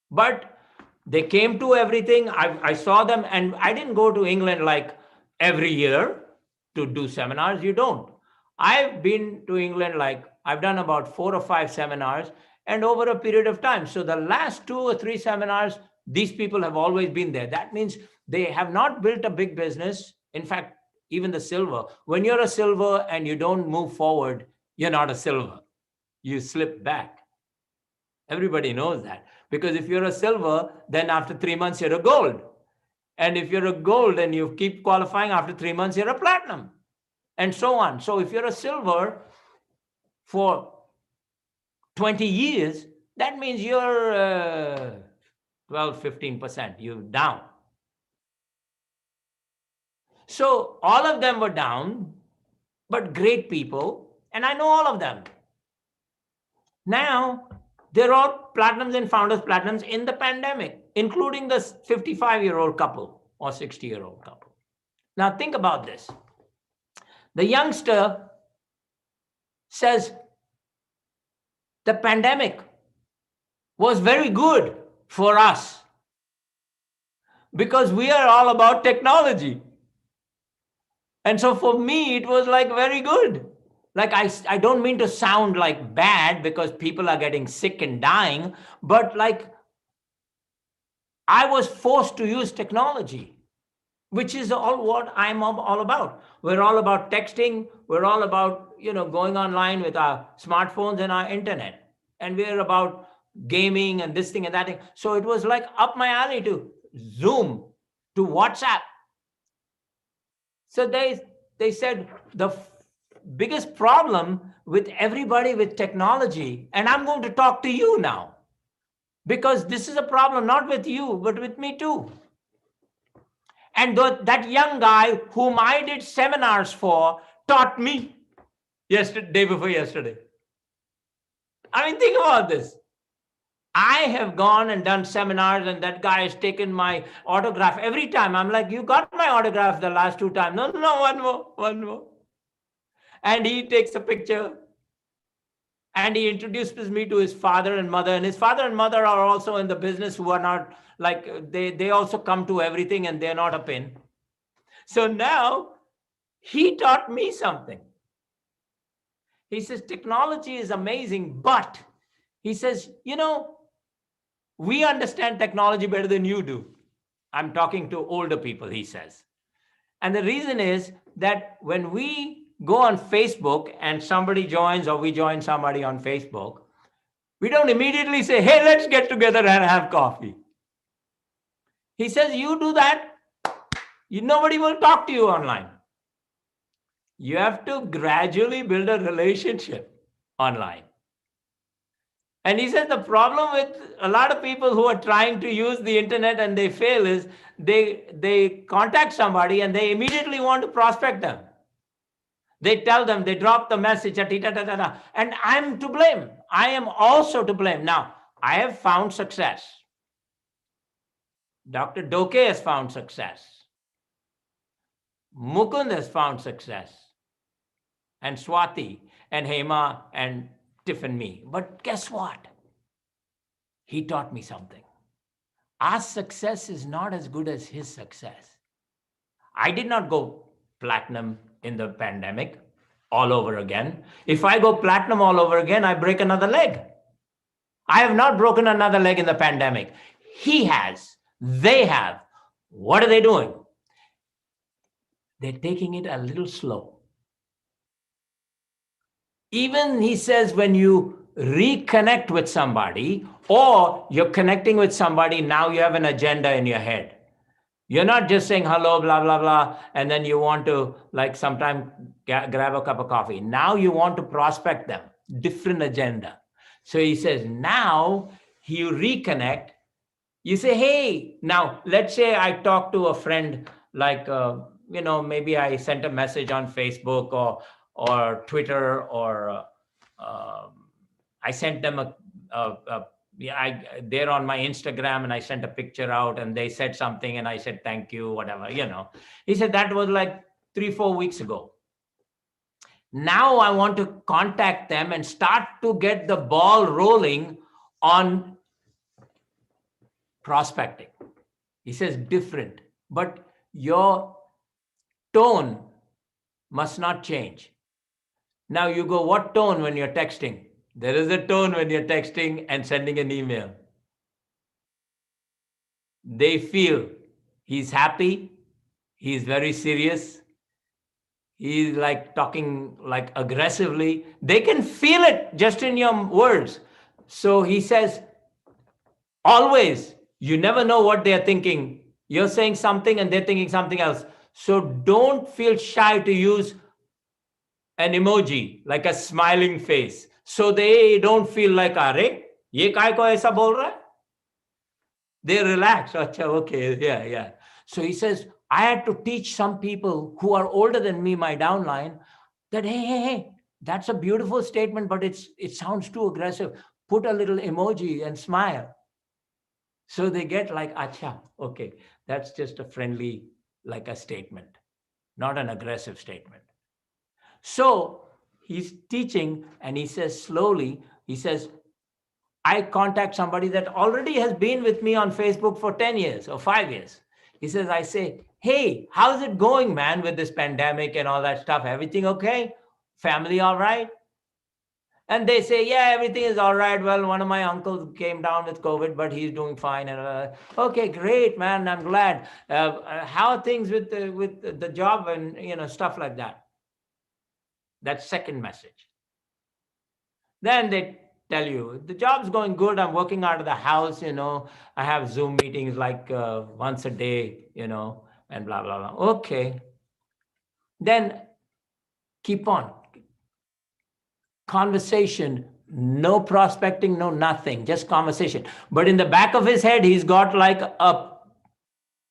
But they came to everything. I saw them, and I didn't go to England like every year to do seminars. You don't. I've been to England, like I've done about 4 or 5 seminars, and over a period of time. So the last 2 or 3 seminars, these people have always been there. That means they have not built a big business. In fact, even the silver, when you're a silver and you don't move forward, you're not a silver. You slip back. Everybody knows that. Because if you're a silver, then after 3 months, you're a gold. And if you're a gold and you keep qualifying, after 3 months, you're a platinum. And so on. So if you're a silver for 20 years, that means you're 12, 15%. You're down. So all of them were down, but great people. And I know all of them. Now, they're all platinums and founders platinums in the pandemic, including the 55-year-old couple or 60-year-old couple. Now, think about this. The youngster says, the pandemic was very good for us because we are all about technology. And so for me, it was like very good. Like I don't mean to sound like bad because people are getting sick and dying, but like I was forced to use technology, which is all what I'm all about. We're all about texting. We're all about, going online with our smartphones and our internet. And we're about gaming and this thing and that thing. So it was like up my alley to Zoom, to WhatsApp. So they said the biggest problem with everybody with technology, and I'm going to talk to you now, because this is a problem not with you, but with me too. And that young guy whom I did seminars for taught me day before yesterday. I mean, think about this. I have gone and done seminars, and that guy has taken my autograph every time. I'm like, you got my autograph the last 2 times. No, no, no, one more, one more. And he takes a picture and he introduces me to his father and mother. And his father and mother are also in the business, who are not like, they also come to everything and they're not a pin. So now he taught me something. He says, technology is amazing, but he says, we understand technology better than you do. I'm talking to older people, he says. And the reason is that when we go on Facebook and somebody joins, or we join somebody on Facebook, we don't immediately say, hey, let's get together and have coffee. He says, you do that, nobody will talk to you online. You have to gradually build a relationship online. And he says the problem with a lot of people who are trying to use the internet and they fail is they contact somebody and they immediately want to prospect them. They tell them, they drop the message, and I'm to blame. I am also to blame. Now, I have found success. Dr. Doke has found success. Mukund has found success. And Swati and Hema and Tiff and me. But guess what? He taught me something. Our success is not as good as his success. I did not go platinum in the pandemic all over again. If I go platinum all over again, I break another leg. I have not broken another leg in the pandemic. He has. They have. What are they doing? They're taking it a little slow. Even he says, when you reconnect with somebody, or you're connecting with somebody, now you have an agenda in your head. You're not just saying hello, blah, blah, blah, and then you want to like sometime grab a cup of coffee. Now you want to prospect them, different agenda. So he says, now you reconnect. You say, hey, now let's say I talk to a friend, like, maybe I sent a message on Facebook or Twitter, or I sent them they're on my Instagram and I sent a picture out and they said something and I said, thank you, whatever, He said that was like 3-4 weeks ago. Now I want to contact them and start to get the ball rolling on prospecting. He says different, but your tone must not change. Now you go, what tone when you're texting? There is a tone when you're texting and sending an email. They feel he's happy, he's very serious, he's like talking like aggressively. They can feel it just in your words. So he says, always, you never know what they're thinking. You're saying something and they're thinking something else. So don't feel shy to use an emoji, like a smiling face. So they don't feel like, are ye kai ko aisa bol raha hai? They relax. Achha, okay, yeah. So he says, I had to teach some people who are older than me, my downline, that hey, that's a beautiful statement, but it sounds too aggressive. Put a little emoji and smile. So they get like, acha, okay, that's just a friendly, like a statement, not an aggressive statement. So he's teaching and he says slowly, he says, I contact somebody that already has been with me on Facebook for 10 years or 5 years. He says, I say, hey, how's it going, man, with this pandemic and all that stuff? Everything okay? Family all right? And they say, yeah, everything is all right. Well, one of my uncles came down with COVID, but he's doing fine. And okay, great, man. I'm glad. How are things with the job and stuff like that? That's second message. Then they tell you, the job's going good. I'm working out of the house, I have Zoom meetings like once a day, and blah, blah, blah. Okay. Then keep on. Conversation, no prospecting, no nothing, just conversation. But in the back of his head, he's got like a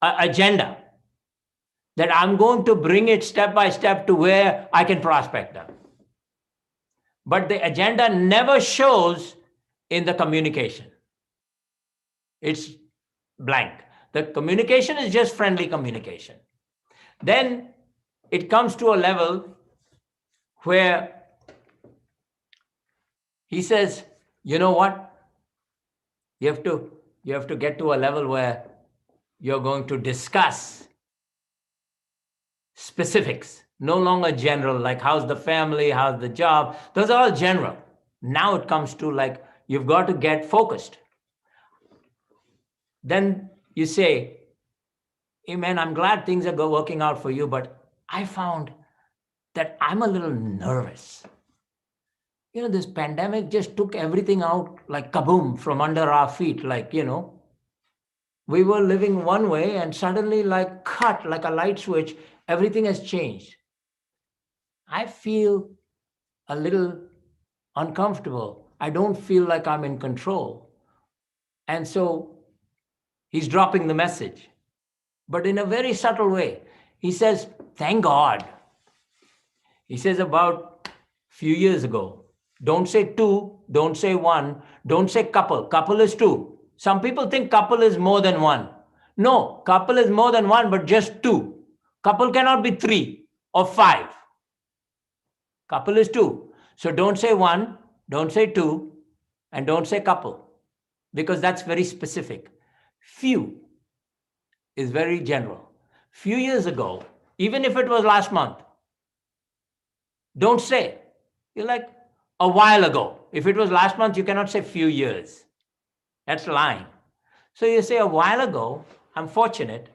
agenda that I'm going to bring it step by step to where I can prospect them. But the agenda never shows in the communication. It's blank. The communication is just friendly communication. Then it comes to a level where he says, you know what? You have to get to a level where you're going to discuss specifics, no longer general, like how's the family, how's the job. Those are all general. Now it comes to like, you've got to get focused. Then you say, hey man, I'm glad things are working out for you, but I found that I'm a little nervous. You know, this pandemic just took everything out like kaboom from under our feet. Like, you know, we were living one way and suddenly like cut, like a light switch, everything has changed. I feel a little uncomfortable. I don't feel like I'm in control. And so he's dropping the message, but in a very subtle way. He says, thank God. He says about a few years ago, don't say two, don't say one, don't say couple. Couple is two. Some people think couple is more than one. No, couple is more than one, but just two. Couple cannot be three or five. Couple is two. So don't say one, don't say two, and don't say couple, because that's very specific. Few is very general. Few years ago, even if it was last month, don't say. You're like, a while ago. If it was last month, you cannot say few years. That's lying. So you say a while ago. I'm fortunate.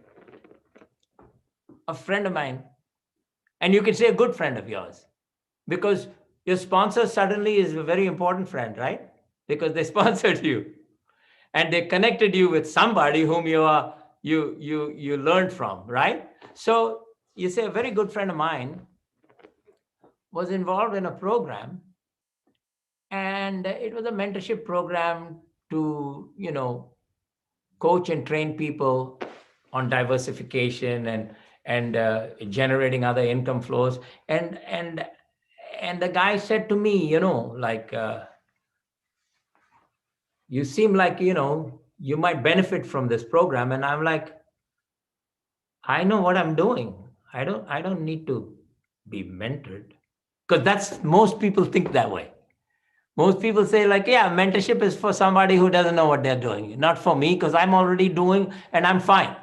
A friend of mine, and you can say a good friend of yours, because your sponsor suddenly is a very important friend, right? Because they sponsored you and they connected you with somebody whom you learned from, right? So you say a very good friend of mine was involved in a program, and it was a mentorship program to, you know, coach and train people on diversification and generating other income flows. And the guy said to me, you know, like, you seem like, you know, you might benefit from this program. And I'm like, I know what I'm doing. I don't need to be mentored, because that's, most people think that way. Most people say like, yeah, mentorship is for somebody who doesn't know what they're doing, not for me, because I'm already doing and I'm fine.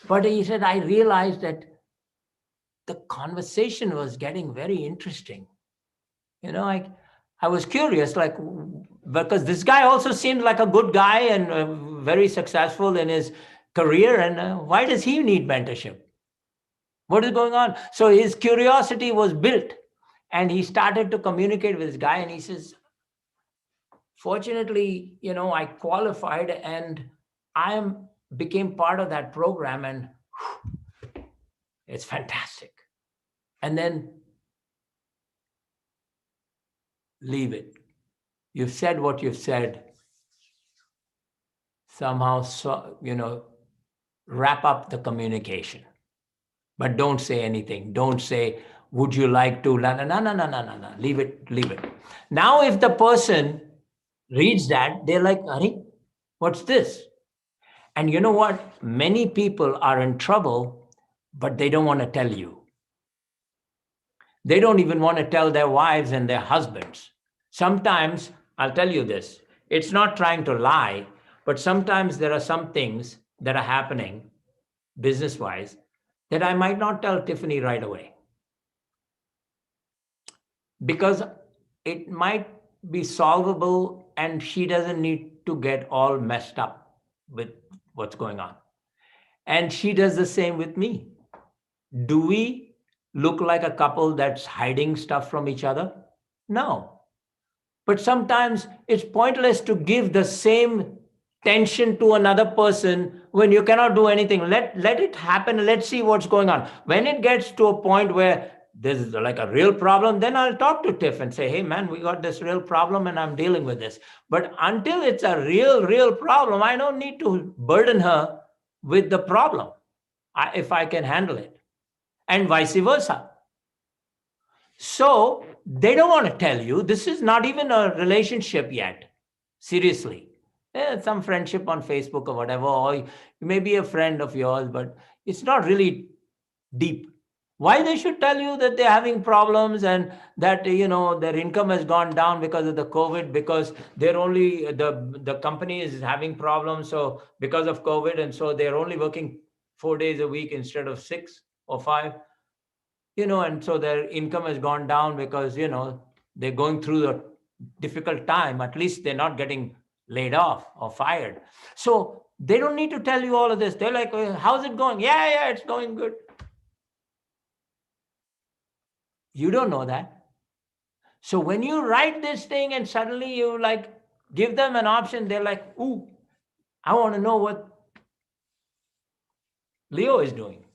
But he said, I realized that the conversation was getting very interesting. You know, I was curious, like, because this guy also seemed like a good guy and very successful in his career. And why does he need mentorship? What is going on? So his curiosity was built, and he started to communicate with this guy. And he says, fortunately, you know, I qualified and became part of that program, and it's fantastic. And then leave it. You've said what you've said. Somehow, you know, wrap up the communication, but don't say anything. Don't say, would you like to? No, no, no, no, no, no, no. Leave it. Now, if the person reads that, they're like, Hari, what's this? And you know what? Many people are in trouble, but they don't want to tell you. They don't even want to tell their wives and their husbands. Sometimes, I'll tell you this, it's not trying to lie, but sometimes there are some things that are happening business-wise that I might not tell Tiffany right away, because it might be solvable and she doesn't need to get all messed up with what's going on. And she does the same with me. Do we look like a couple that's hiding stuff from each other? No. But sometimes it's pointless to give the same tension to another person when you cannot do anything. Let it happen. Let's see what's going on. When it gets to a point where there's like a real problem, then I'll talk to Tiff and say, hey man, we got this real problem and I'm dealing with this. But until it's a real problem, I don't need to burden her with the problem if I can handle it, and vice versa. So they don't want to tell you. This is not even a relationship yet. Seriously. some friendship on Facebook or whatever, or you may be a friend of yours, but it's not really deep. Why they should tell you that they're having problems and that their income has gone down because of the COVID, because they're only the company is having problems, so because of COVID, and so they're only working 4 days a week instead of 6 or 5, and so their income has gone down because they're going through a difficult time. At least they're not getting laid off or fired. So they don't need to tell you all of this. They're like, how's it going? Yeah, it's going good. You don't know that. So when you write this thing and suddenly you like give them an option, they're like, ooh, I want to know what Leo is doing.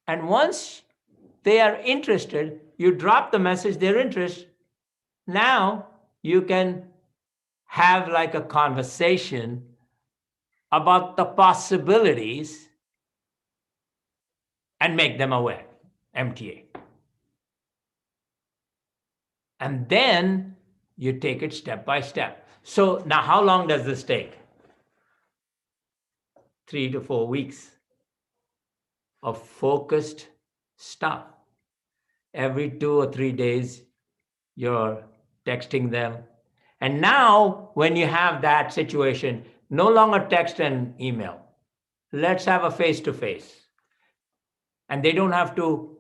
And once they are interested, you drop the message, their interest. Now you can have like a conversation about the possibilities and make them aware, MTA. And then you take it step by step. So now how long does this take? 3 to 4 weeks of focused stuff. Every 2 or 3 days, you're texting them. And now when you have that situation, no longer text and email. Let's have a face-to-face. And they don't have to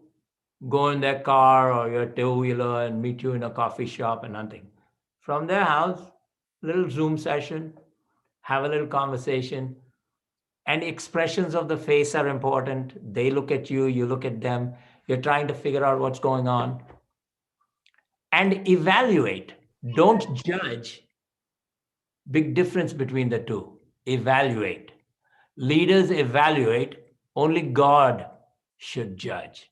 go in their car or your two-wheeler and meet you in a coffee shop and nothing. From their house, little Zoom session, have a little conversation. And expressions of the face are important. They look at you, you look at them. You're trying to figure out what's going on. And evaluate. Don't judge. Big difference between the two. Evaluate. Leaders evaluate. Only God should judge.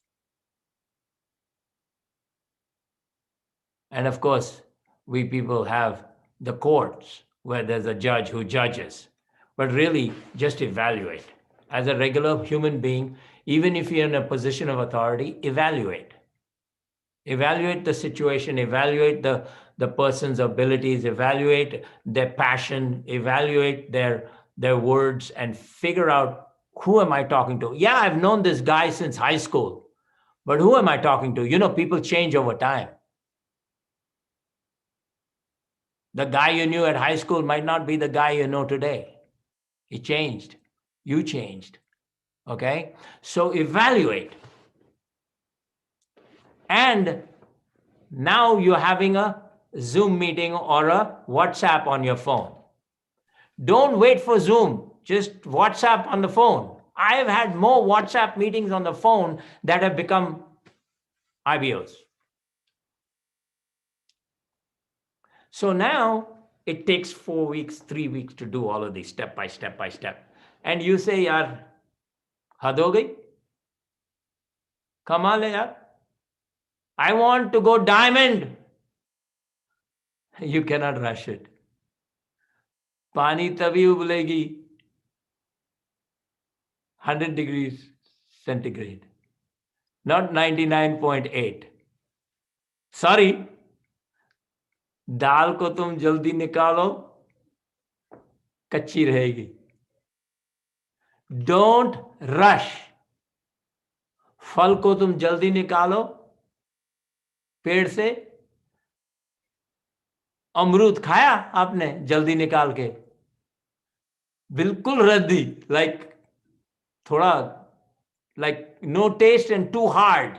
And of course, we people have the courts where there's a judge who judges. But really, just evaluate. As a regular human being, even if you're in a position of authority, evaluate. Evaluate the situation, evaluate the person's abilities, evaluate their passion, evaluate their words, and figure out, who am I talking to? Yeah, I've known this guy since high school, but who am I talking to? People change over time. The guy you knew at high school might not be the guy you know today. He changed. You changed. Okay? So evaluate. And now you're having a Zoom meeting or a WhatsApp on your phone. Don't wait for Zoom. Just WhatsApp on the phone. I have had more WhatsApp meetings on the phone that have become IBOs. So now it takes 4 weeks, 3 weeks to do all of these step by step by step. And you say, yaar, had ho gayi? Kamal hai yaar. I want to go diamond. You cannot rush it. Pani tabhi ubalegi 100 degrees centigrade, not 99.8. Sorry. दाल को तुम जल्दी निकालो, कच्ची रहेगी. Don't rush. फल को तुम जल्दी निकालो पेड़ से. अमरूद खाया आपने जल्दी निकाल के? बिल्कुल रद्दी, like थोड़ा like no taste and too hard.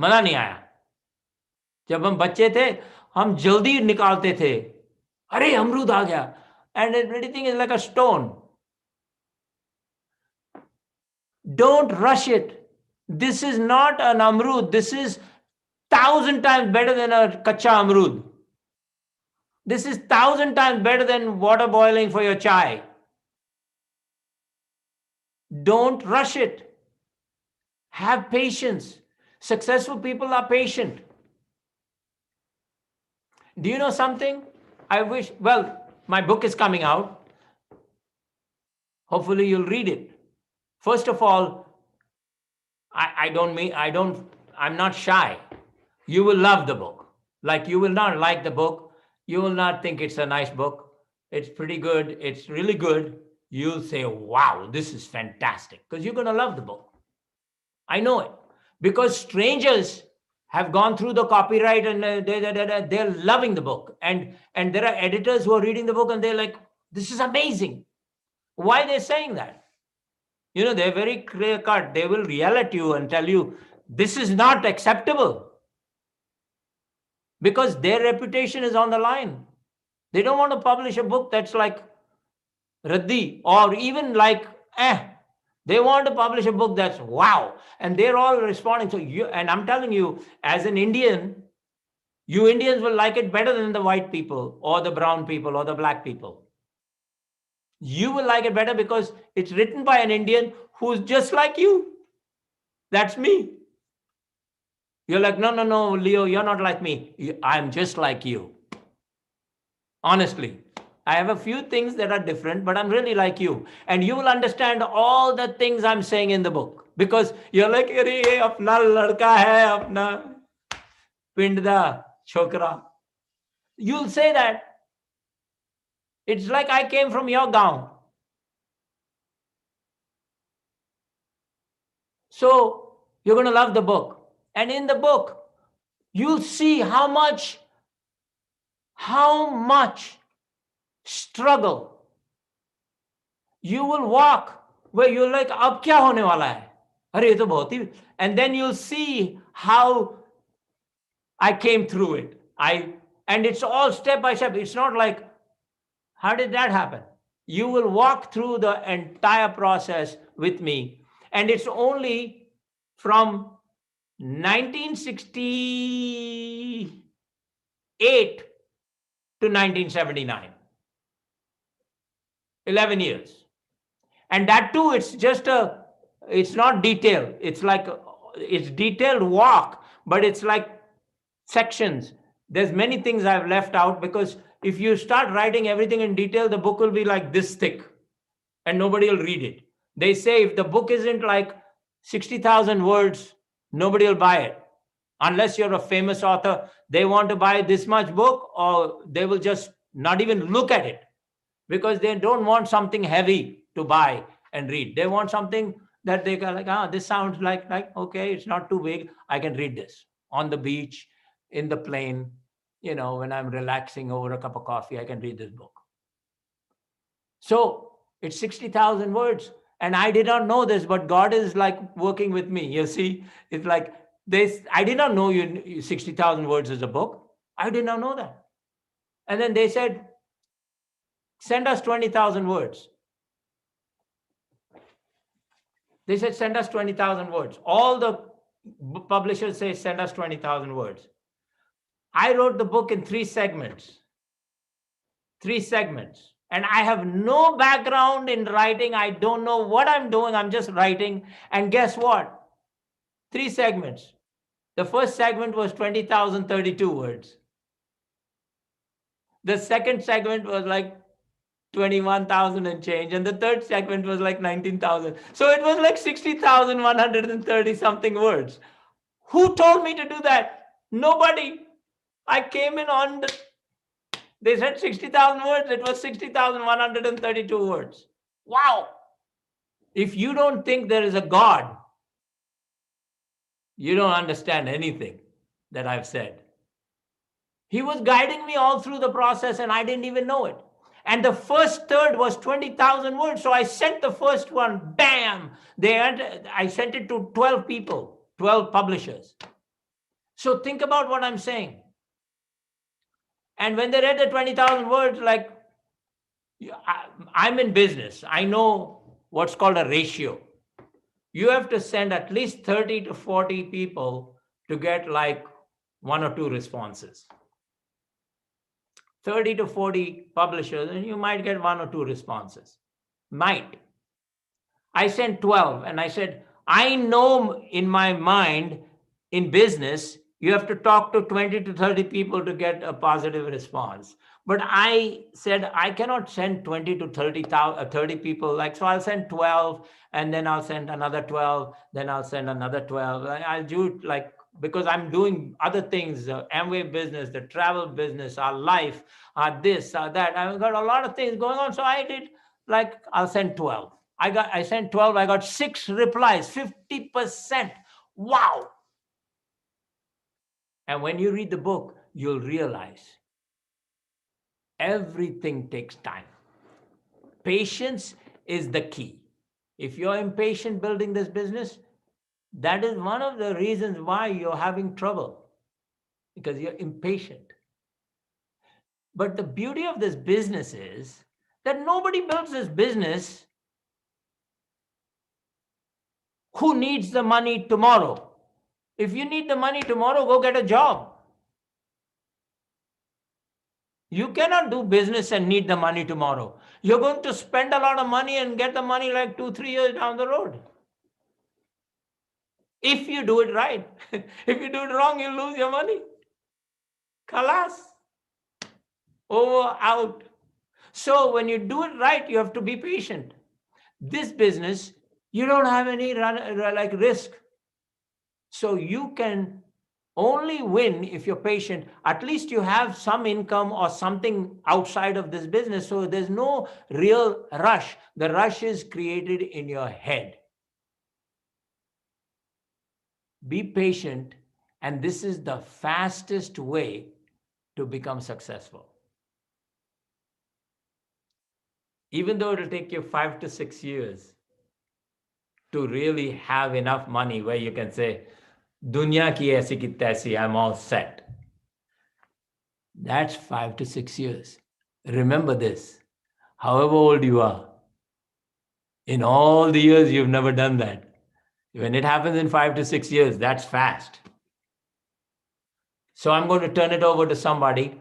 मजा नहीं आया. जब हम बच्चे थे हम जल्दी निकालते थे. अरे अमरूद आ गया. And everything is like a stone. Don't rush it. This is not an amrud. This is 1,000 times better than a kacha amrud. This is 1,000 times better than water boiling for your chai. Don't rush it. Have patience. Successful people are patient. Do you know something? I wish, well, my book is coming out. Hopefully you'll read it. First of all, I'm not shy. You will love the book. Like, you will not like the book. You will not think it's a nice book. it's pretty good, it's really good, you'll say, wow, this is fantastic, because you're going to love the book. I know it, because strangers have gone through the copyright and they're loving the book. And there are editors who are reading the book and they're like, this is amazing. Why are they saying that? You know, they're very clear cut. They will yell at you and tell you, this is not acceptable. Because their reputation is on the line. They don't want to publish a book that's like Raddi or even like, They want to publish a book that's wow. And they're all responding. So and I'm telling you, as an Indian, you Indians will like it better than the white people or the brown people or the black people. You will like it better because it's written by an Indian who's just like you. That's me. You're like, no, Leo, you're not like me. I'm just like you. Honestly, I have a few things that are different, but I'm really like you. And you will understand all the things I'm saying in the book. Because you're like, "Arey, ye apna ladka hai, apna pindda chokra." You'll say that. It's like I came from your gaon. So you're going to love the book. And in the book, you'll see how much struggle you will walk where you're like, ab kya hone wala hai? Arey, ye to bahut hi. And then you'll see how I came through it. And it's all step by step. It's not like, how did that happen? You will walk through the entire process with me. And it's only from 1968 to 1979. 11 years. And that too, it's not detailed. It's like, it's detailed walk, but it's like sections. There's many things I've left out because if you start writing everything in detail, the book will be like this thick and nobody will read it. They say if the book isn't like 60,000 words, nobody will buy it. Unless you're a famous author, they want to buy this much book or they will just not even look at it because they don't want something heavy to buy and read. They want something that they go like, this sounds like, okay, it's not too big. I can read this on the beach, in the plane, when I'm relaxing over a cup of coffee, I can read this book. So it's 60,000 words. And I did not know this, but God is like working with me. You see, it's like this. I did not know 60,000 words is a book. I did not know that. And then they said, send us 20,000 words. They said, send us 20,000 words. All the publishers say, send us 20,000 words. I wrote the book in 3 segments. 3 segments. And I have no background in writing. I don't know what I'm doing. I'm just writing. And guess what? 3 segments. The first segment was 20,032 words. The second segment was like 21,000 and change. And the third segment was like 19,000. So it was like 60,130 something words. Who told me to do that? Nobody. I came in on the... They said 60,000 words. It was 60,132 words. Wow. If you don't think there is a God, you don't understand anything that I've said. He was guiding me all through the process and I didn't even know it. And the first third was 20,000 words. So I sent the first one, bam. I sent it to 12 people, 12 publishers. So think about what I'm saying. And when they read the 20,000 words, like, I'm in business. I know what's called a ratio. You have to send at least 30 to 40 people to get like 1 or 2 responses. 30 to 40 publishers, and you might get 1 or 2 responses. Might. I sent 12, and I said, I know in my mind, in business, you have to talk to 20 to 30 people to get a positive response. But I said, I cannot send 20 to 30 people. So I'll send 12, and then I'll send another 12, then I'll send another 12. I'll do it like because I'm doing other things, the Amway business, the travel business, our life, our this, our that. I've got a lot of things going on. So I did like, I'll send 12. I sent 12. I got 6 replies, 50%. Wow. And when you read the book, you'll realize everything takes time. Patience is the key. If you're impatient building this business, that is one of the reasons why you're having trouble, because you're impatient. But the beauty of this business is that nobody builds this business who needs the money tomorrow. If you need the money tomorrow, go get a job. You cannot do business and need the money tomorrow. You're going to spend a lot of money and get the money like 2-3 years down the road. If you do it right. If you do it wrong, you lose your money. Khalas. Over, out. So when you do it right, you have to be patient. This business, you don't have any risk. So you can only win if you're patient. At least you have some income or something outside of this business. So there's no real rush. The rush is created in your head. Be patient, and this is the fastest way to become successful. Even though it'll take you 5 to 6 years to really have enough money where you can say, Dunya ki aisi ki taisi, I'm all set. That's 5 to 6 years. Remember this, however old you are, in all the years you've never done that. When it happens in 5 to 6 years, that's fast. So I'm going to turn it over to somebody,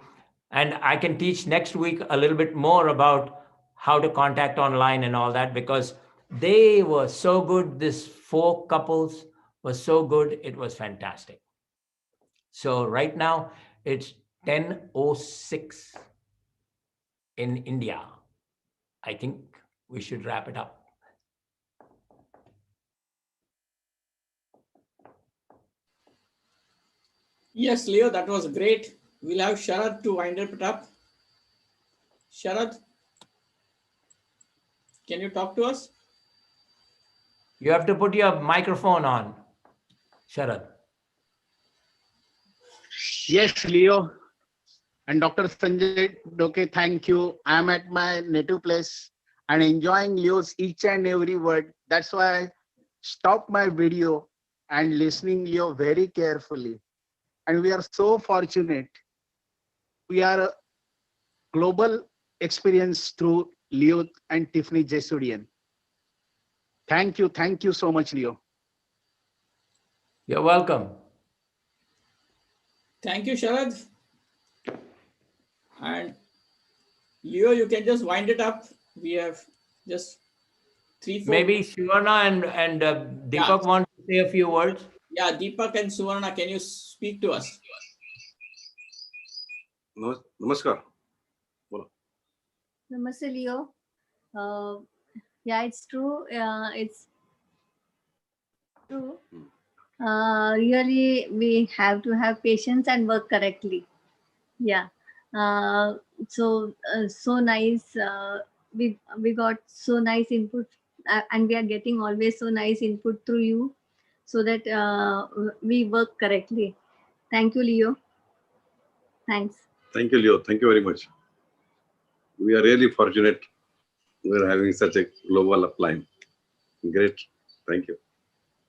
and I can teach next week a little bit more about how to contact online and all that, because they were so good. This 4 couples were so good. It was fantastic. So right now it's 10:06 in India. I think we should wrap it up. Yes, Leo, that was great. We'll have Sharad to wind it up. Sharad, can you talk to us? You have to put your microphone on, Sharad. Yes, Leo and Dr. Sanjay Doke, thank you. I'm at my native place and enjoying Leo's each and every word. That's why I stopped my video and listening Leo very carefully. And we are so fortunate. We are a global experience through Leo and Tiffany Jesudian. Thank you so much, Leo. You're welcome. Thank you, Sharad. And Leo, you can just wind it up. We have just 3-4. Maybe Shivana and Deepak want to say a few words. Yeah, Deepak and Suvarna, can you speak to us? Namaskar. Namaste, Leo. Yeah, it's true. It's true. Really, we have to have patience and work correctly. Yeah. So nice. We got so nice input, and we are getting always so nice input through you, so that we work correctly. Thank you, Leo. Thanks. Thank you, Leo. Thank you very much. We are really fortunate. We're having such a global upline. Great. Thank you.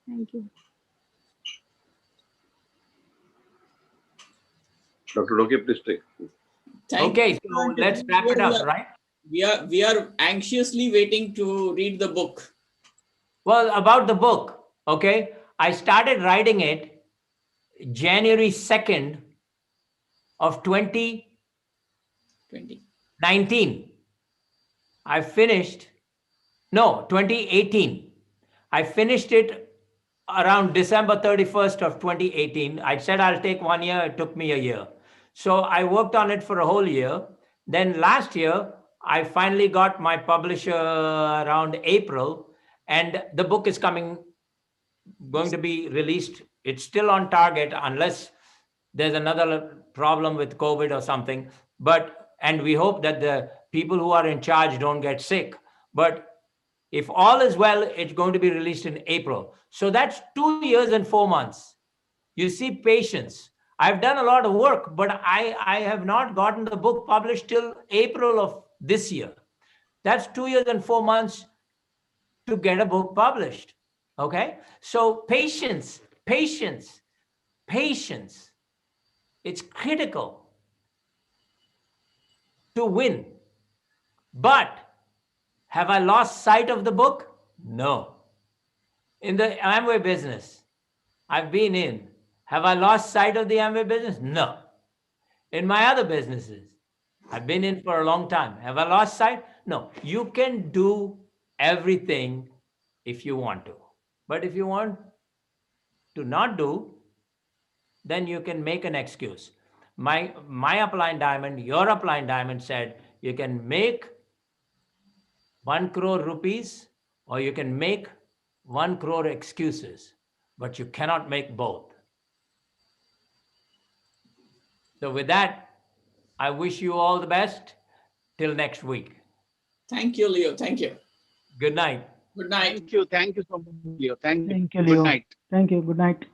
Thank you. Dr. Doke, please take. Okay, so let's wrap it up, right? We are anxiously waiting to read the book. Well, about the book, okay, I started writing it January 2nd of 2019. I finished, no, 2018. I finished it around December 31st of 2018. I said I'll take 1 year. It took me a year. So I worked on it for a whole year. Then last year, I finally got my publisher around April, and the book is coming going to be released. It's still on target unless there's another problem with COVID or something. And we hope that the people who are in charge don't get sick. But if all is well, it's going to be released in April. So that's 2 years and 4 months. You see, patience. I've done a lot of work, but I have not gotten the book published till April of this year. That's 2 years and 4 months to get a book published. Okay? So patience, patience, patience. It's critical to win. But have I lost sight of the book? No. In the Amway business, I've been in. Have I lost sight of the Amway business? No. In my other businesses, I've been in for a long time. Have I lost sight? No. You can do everything if you want to. But if you want to not do, then you can make an excuse. My upline diamond, your upline diamond said you can make 1 crore rupees or you can make 1 crore excuses, but you cannot make both. So with that, I wish you all the best till next week. Thank you, Leo. Thank you. Good night. Good night. Thank you. Thank you so much, Leo. Thank you. Thank you, Good Leo. night. Thank you. Good night.